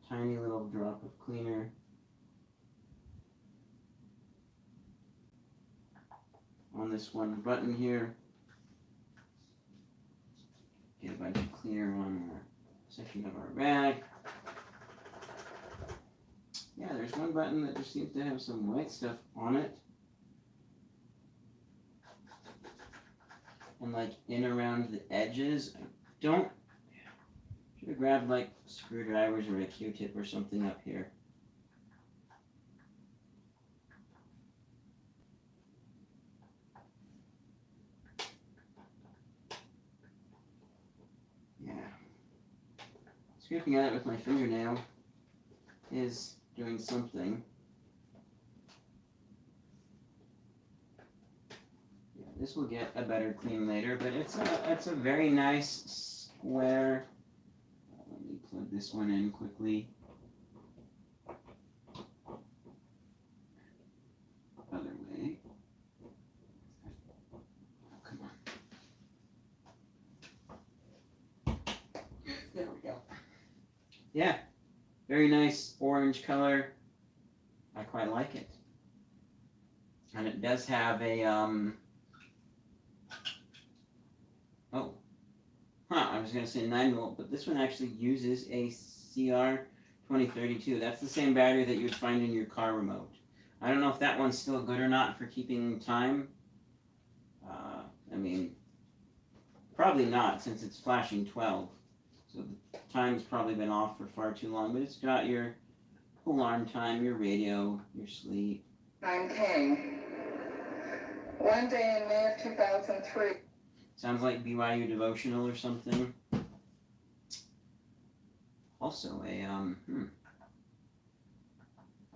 tiny little drop of cleaner. On this one button here. Get a bunch of cleaner on our section of our rack. Yeah, there's one button that just seems to have some white stuff on it. And like in around the edges, I don't, should have grabbed like screwdrivers or a Q-tip or something up here. Yeah. Scraping at it with my fingernail is doing something. Yeah, this will get a better clean later, but it's a very nice square. Let me plug this one in quickly. Other way. Oh, come on. There we go. Yeah, very nice orange color. I quite like it. And it does have a, I was going to say 9-volt, but this one actually uses a CR2032. That's the same battery that you would find in your car remote. I don't know if that one's still good or not for keeping time. I mean, probably not, since it's flashing 12. So the time's probably been off for far too long, but it's got your alarm time, your radio, your sleep. I'm King. One day in May of 2003. Sounds like BYU devotional or something. Also a,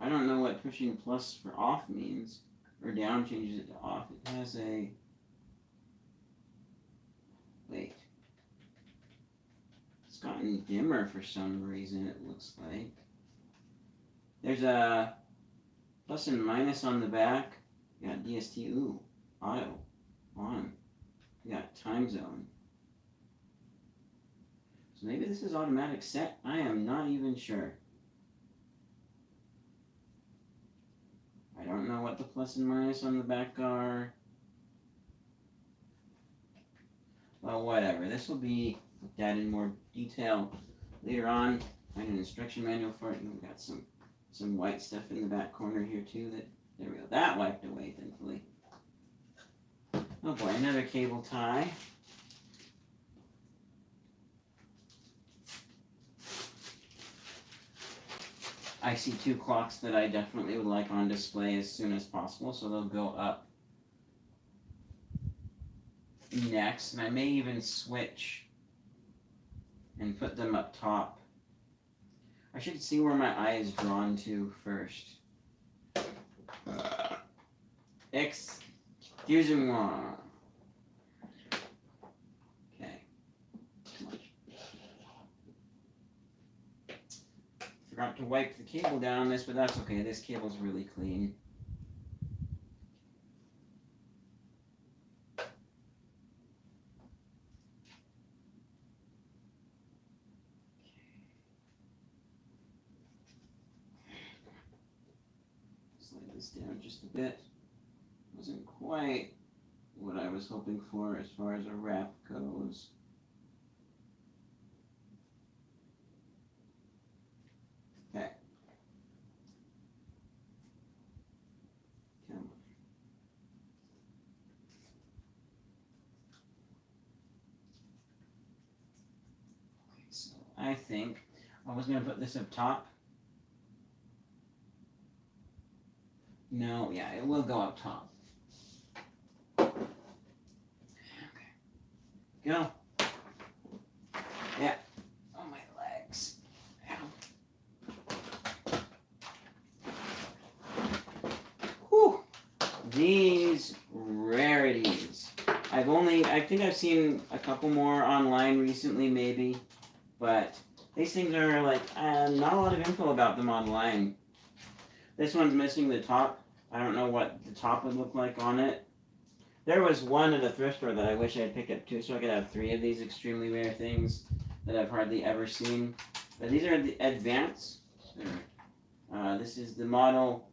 I don't know what pushing plus for off means, or down changes it to off. It has a, wait. It's gotten dimmer for some reason, it looks like. There's a plus and minus on the back. You got DST, ooh, auto, on. You got time zone. So maybe this is automatic set. I am not even sure. I don't know what the plus and minus on the back are. Well, whatever. This will be looked at in more detail later on. Find an instruction manual for it. We've got some white stuff in the back corner here too. There we go. That wiped away, thankfully. Oh boy, another cable tie. I see two clocks that I definitely would like on display as soon as possible, so they'll go up next, and I may even switch and put them up top. I should see where my eye is drawn to first. Excusez-moi. to wipe the cable down on this, but that's okay. This cable's really clean. Slide this down just a bit. Wasn't quite what I was hoping for as far as a wrap goes. Okay. Come on. Okay, so I think I was going to put this up top. No, yeah, it will go up top. Go. Yeah. Oh, my legs. Ow. Whew. These rarities. I think I've seen a couple more online recently, maybe, but these things are like, not a lot of info about them online. This one's missing the top. I don't know what the top would look like on it. There was one at a thrift store that I wish I'd pick up too, so I could have 3 of these extremely rare things that I've hardly ever seen. But these are the Advance. This is the model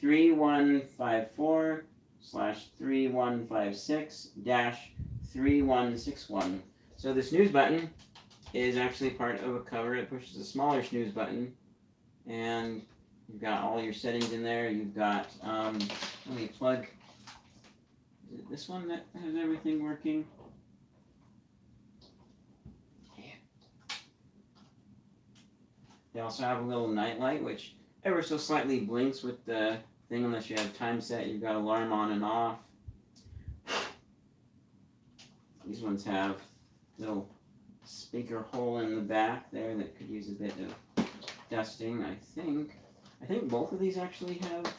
3154/3156-3161. So the snooze button is actually part of a cover. It pushes a smaller snooze button, and you've got all your settings in there. You've got let me plug. Is it this one that has everything working? Yeah. They also have a little night light, which ever so slightly blinks with the thing unless you have time set. You've got alarm on and off. These ones have a little speaker hole in the back there that could use a bit of dusting, I think. I think both of these actually have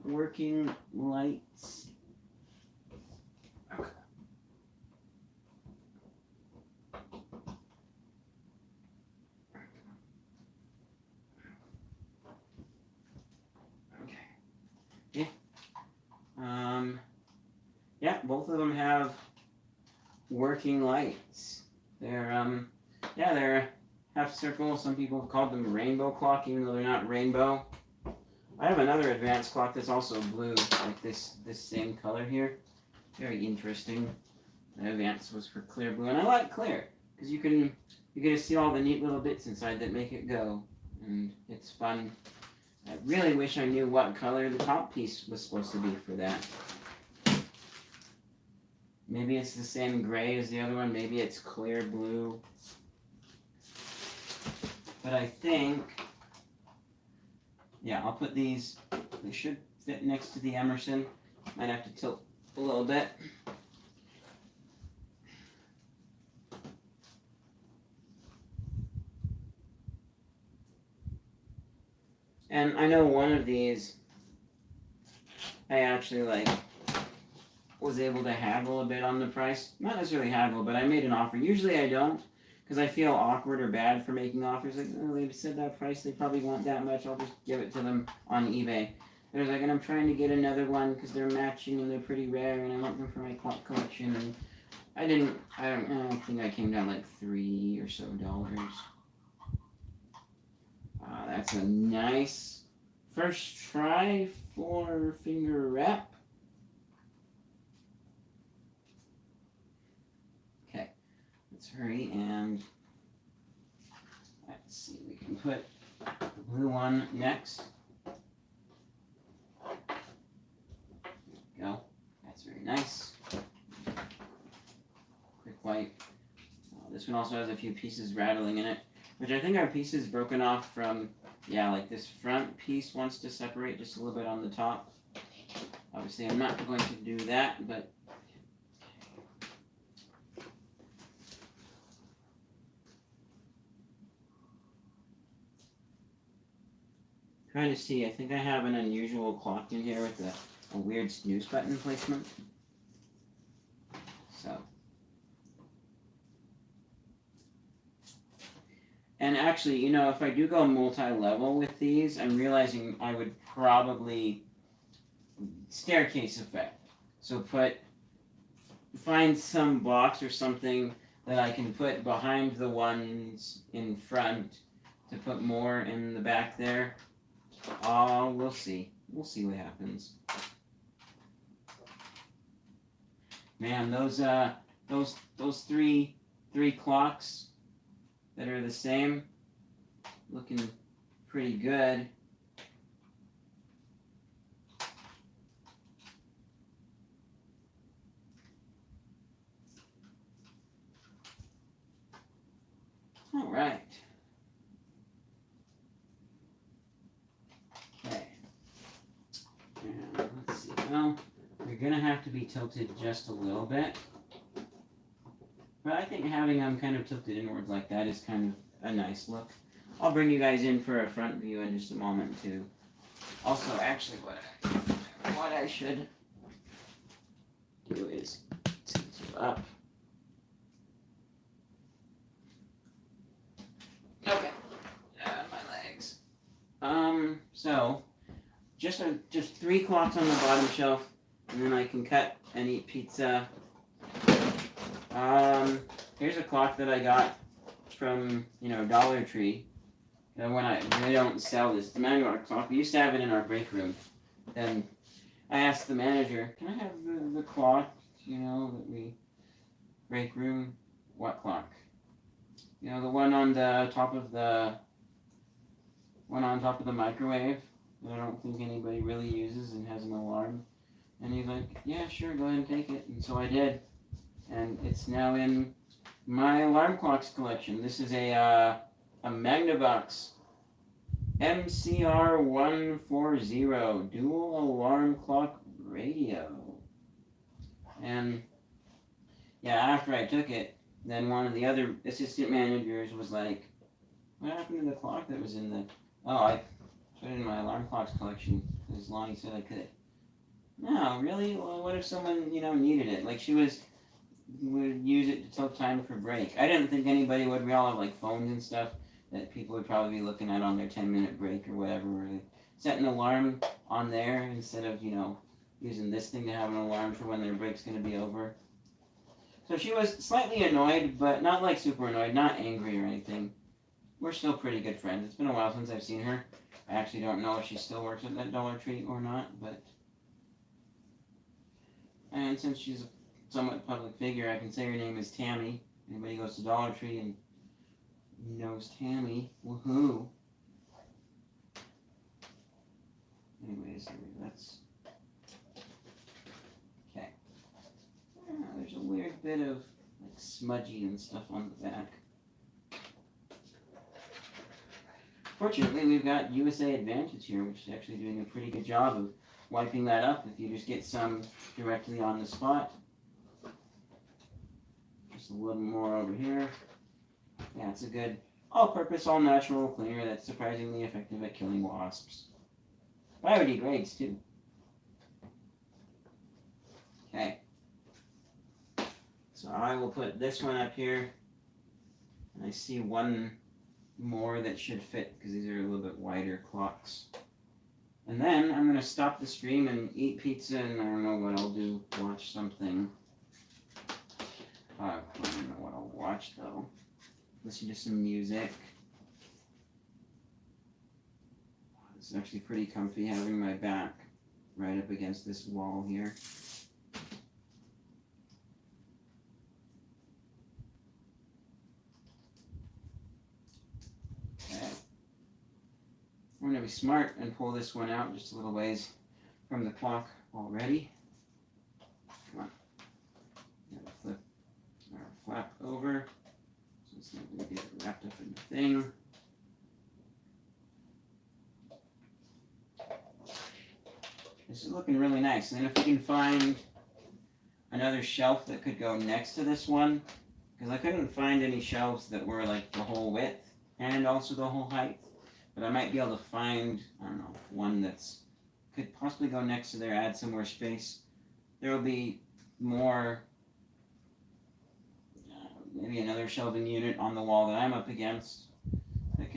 working lights. Okay. Yeah. Yeah, both of them have working lights. They're they're half circle. Some people have called them rainbow clock, even though they're not rainbow. I have another advanced clock that's also blue, like this same color here. Very interesting. The advanced was for clear blue, and I like clear because you get to see all the neat little bits inside that make it go, and it's fun. I really wish I knew what color the top piece was supposed to be for that. Maybe it's the same gray as the other one. Maybe it's clear blue. But I think, yeah, I'll put these, they should fit next to the Emerson. Might have to tilt a little bit. And I know one of these I actually was able to haggle a bit on the price. Not necessarily haggle, but I made an offer. Usually I don't, because I feel awkward or bad for making offers. Like, oh, they said that price, they probably want that much, I'll just give it to them on eBay. There's like, and I'm trying to get another one because they're matching and they're pretty rare and I want them for my clock collection. And I don't think I came down like $3 or so. That's a nice first try 4-finger rep. Okay, let's hurry and let's see, we can put the blue one next. Go. That's very nice. Quick wipe. This one also has a few pieces rattling in it, which I think are pieces broken off from, like this front piece wants to separate just a little bit on the top. Obviously I'm not going to do that, but trying to see, I think I have an unusual clock in here with a weird snooze button placement. So. And actually, you know, if I do go multi-level with these, I'm realizing I would probably staircase effect. So find some box or something that I can put behind the ones in front to put more in the back there. Oh, we'll see. We'll see what happens. Man, those three clocks that are the same, looking pretty good. All right. Okay. And let's see. Well, they're gonna have to be tilted just a little bit. But I think having them kind of tilted inwards like that is kind of a nice look. I'll bring you guys in for a front view in just a moment too. Also, actually, what I should do is tilt you up. Okay. My legs. So just 3 clocks on the bottom shelf, and then I can cut and eat pizza. Here's a clock that I got from, Dollar Tree. They don't sell this. The Magnavox clock. We used to have it in our break room. And I asked the manager, can I have the clock, that we break room? What clock? The one on the top of the microwave that I don't think anybody really uses and has an alarm. And he's like, yeah, sure, go ahead and take it. And so I did. And it's now in my alarm clocks collection. This is a Magnavox MCR140 dual alarm clock radio. And yeah, after I took it, then one of the other assistant managers was like, what happened to the clock that was in the... Oh, I put it in my alarm clocks collection as long as he said I could. No, really? Well, what if someone, needed it? Like she would use it to tell time for break. I didn't think anybody would. We all have like phones and stuff that people would probably be looking at on their 10-minute break or whatever. Or they set an alarm on there instead of, using this thing to have an alarm for when their break's going to be over. So she was slightly annoyed, but not like super annoyed, not angry or anything. We're still pretty good friends. It's been a while since I've seen her. I actually don't know if she still works at that Dollar Tree or not, but... And since she's a somewhat public figure, I can say her name is Tammy. Anybody goes to Dollar Tree and knows Tammy. Woohoo! Anyways, that's... Okay. There's a weird bit of like smudgy and stuff on the back. Fortunately, we've got USA Advantage here, which is actually doing a pretty good job of wiping that up if you just get some directly on the spot. Just a little more over here. Yeah, it's a good all-purpose, all-natural cleaner that's surprisingly effective at killing wasps. Biodegrades, too. Okay. So I will put this one up here. And I see one more that should fit because these are a little bit wider clocks. And then I'm going to stop the stream and eat pizza, and I don't know what I'll do. Watch something. I don't know what I'll watch, though. Listen to some music. It's actually pretty comfy having my back right up against this wall here. Okay. I'm going to be smart and pull this one out just a little ways from the clock already. Come on. Flip our flap over. So it's not going to get wrapped up in the thing. This is looking really nice. And then if we can find another shelf that could go next to this one, because I couldn't find any shelves that were like the whole width and also the whole height. But I might be able to find, I don't know, one that's could possibly go next to there, add some more space. There will be more, maybe another shelving unit on the wall that I'm up against.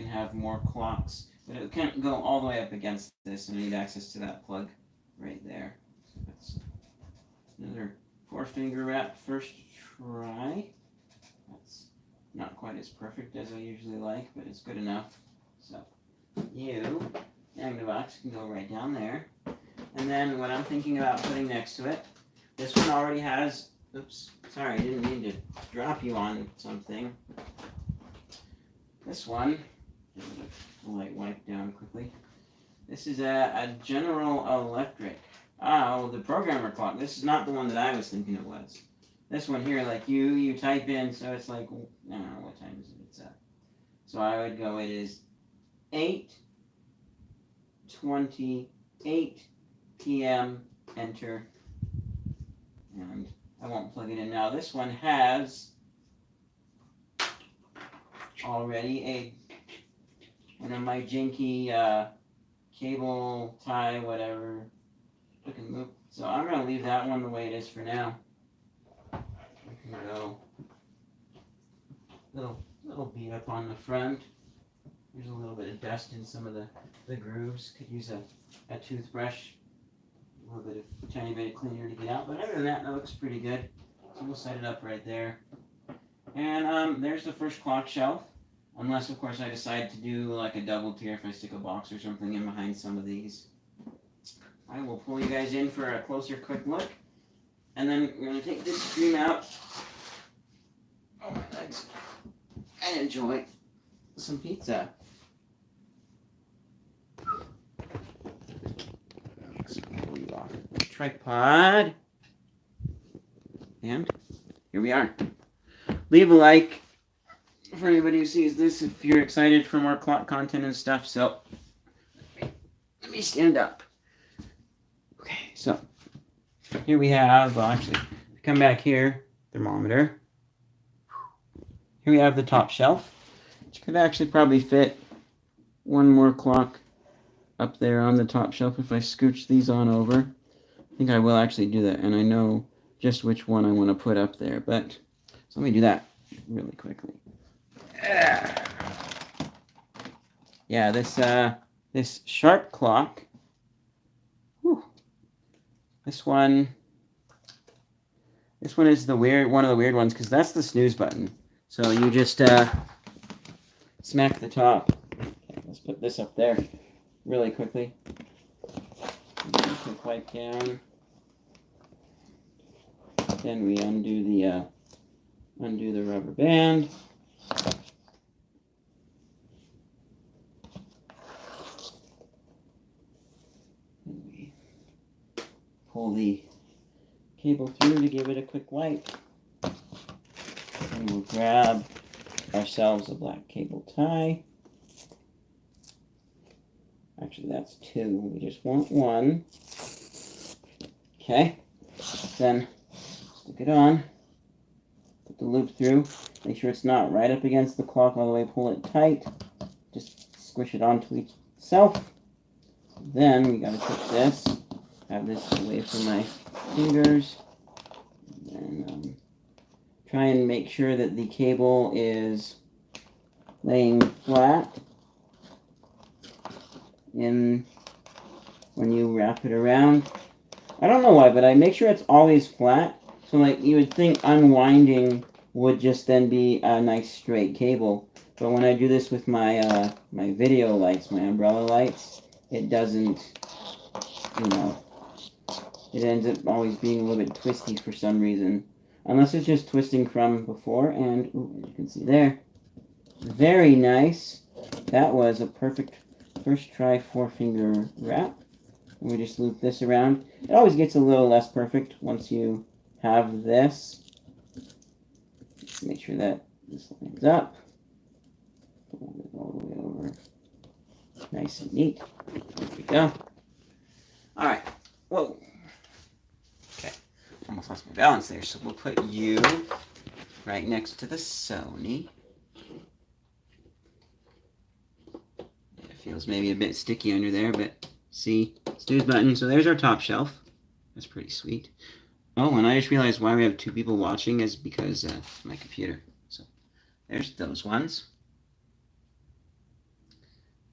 can have more clocks. But it can't go all the way up against this, and I need access to that plug right there. So that's another 4-finger wrap first try. That's not quite as perfect as I usually like, but it's good enough. So you, Magnavox, can go right down there. And then what I'm thinking about putting next to it, this one already has, oops, sorry, I didn't mean to drop you on something. This one, light wipe down quickly. This is a General Electric. Oh, the programmer clock. This is not the one that I was thinking it was. This one here, like you type in, so it's like, I don't know, what time is it? It's so I would go, it is 8:28 p.m. enter. And I won't plug it in now. This one has already one of my janky cable tie, whatever, looking loop. So I'm going to leave that one the way it is for now. We can go little beat up on the front. There's a little bit of dust in some of the grooves. Could use a toothbrush, a little bit of tiny bit of cleaner to get out. But other than that, that looks pretty good. So we'll set it up right there. And there's the first clock shelf. Unless, of course, I decide to do like a double tier if I stick a box or something in behind some of these. I will pull you guys in for a closer, quick look. And then we're going to take this screen out. Oh, my legs. And enjoy some pizza. Tripod. And here we are. Leave a like for anybody who sees this if you're excited for more clock content and stuff. So let me stand up. Okay, so here we have, well, actually, come back here, thermometer. Here we have the top shelf, which could actually probably fit one more clock up there on the top shelf if I scooch these on over. I think I will actually do that, and I know just which one I want to put up there, but so let me do that really quickly. Yeah, this Sharp clock. Whew. This one is one of the weird ones because that's the snooze button. So you just smack the top. Okay, let's put this up there really quickly. Quick wipe down. Then we undo the rubber band. And we pull the cable through to give it a quick wipe. And we'll grab ourselves a black cable tie. Actually, that's two. We just want one. Okay. Then stick it on. Put the loop through. Make sure it's not right up against the clock all the way. Pull it tight. Just squish it onto itself. Then we gotta take this. Have this away from my fingers. And then try and make sure that the cable is laying flat in when you wrap it around. I don't know why, but I make sure it's always flat. So like you would think unwinding would just then be a nice straight cable. But when I do this with my my video lights, my umbrella lights, it doesn't, it ends up always being a little bit twisty for some reason. Unless it's just twisting from before, and ooh, as you can see there, very nice. That was a perfect first try 4-finger wrap. And we just loop this around. It always gets a little less perfect once you have this. Just make sure that this lines up. Pull it all the way over. Nice and neat. There we go. All right. Whoa. Okay. Almost lost my balance there. So we'll put you right next to the Sony. It feels maybe a bit sticky under there, but see, snooze button. So there's our top shelf. That's pretty sweet. Oh, and I just realized why we have 2 people watching is because of my computer. So there's those ones.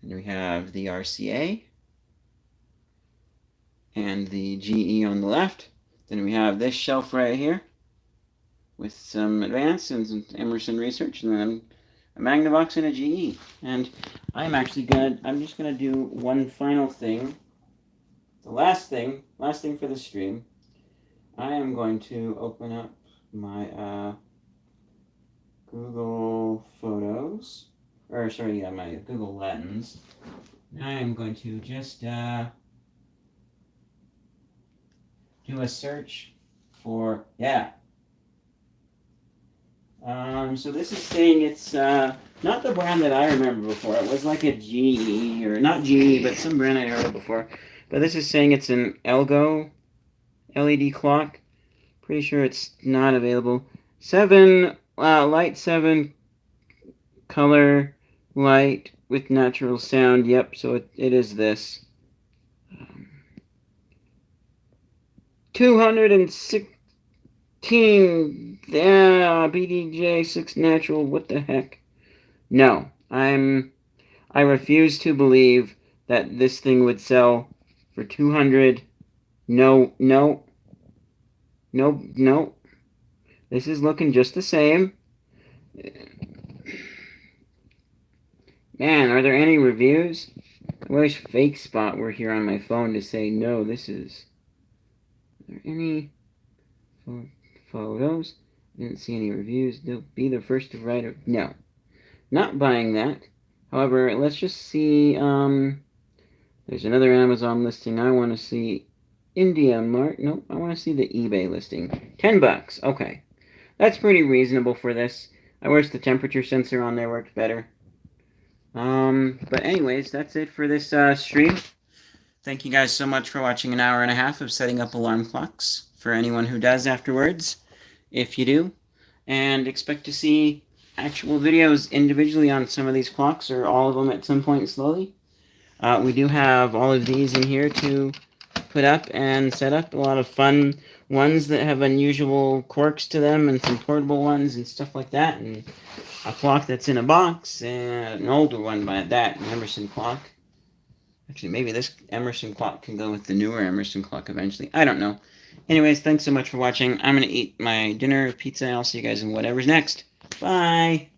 And we have the RCA and the GE on the left. Then we have this shelf right here with some advanced and some Emerson research, and then a Magnavox and a GE. And I'm just gonna do one final thing. The last thing for the stream. I am going to open up my Google Photos, my Google Lens. I am going to just do a search for, so this is saying it's not the brand that I remember before. It was like a GE, or not GE, but some brand I heard of before. But this is saying it's an Elgo LED clock. Pretty sure it's not available. 7 light 7 color light with natural sound. Yep, so it is this. 216 BDJ 6 natural. What the heck? No, I refuse to believe that this thing would sell for 200. No. This is looking just the same. Man, are there any reviews? I wish Fake Spot were here on my phone to say no. Are there any photos? Didn't see any reviews. They'll be the first to write it. No, not buying that. However, let's just see. There's another Amazon listing. I want to see India Mart. Nope, I want to see the eBay listing. $10. Okay, that's pretty reasonable for this. I wish the temperature sensor on there worked better. But anyways, that's it for this stream. Thank you guys so much for watching an hour and a half of setting up alarm clocks for anyone who does afterwards, if you do. And expect to see actual videos individually on some of these clocks, or all of them at some point slowly. We do have all of these in here to put up and set up. A lot of fun ones that have unusual quirks to them, and some portable ones and stuff like that. And a clock that's in a box, and an older one by that, an Emerson clock. Actually, maybe this Emerson clock can go with the newer Emerson clock eventually. I don't know. Anyways, thanks so much for watching. I'm going to eat my dinner, pizza, and I'll see you guys in whatever's next. Bye!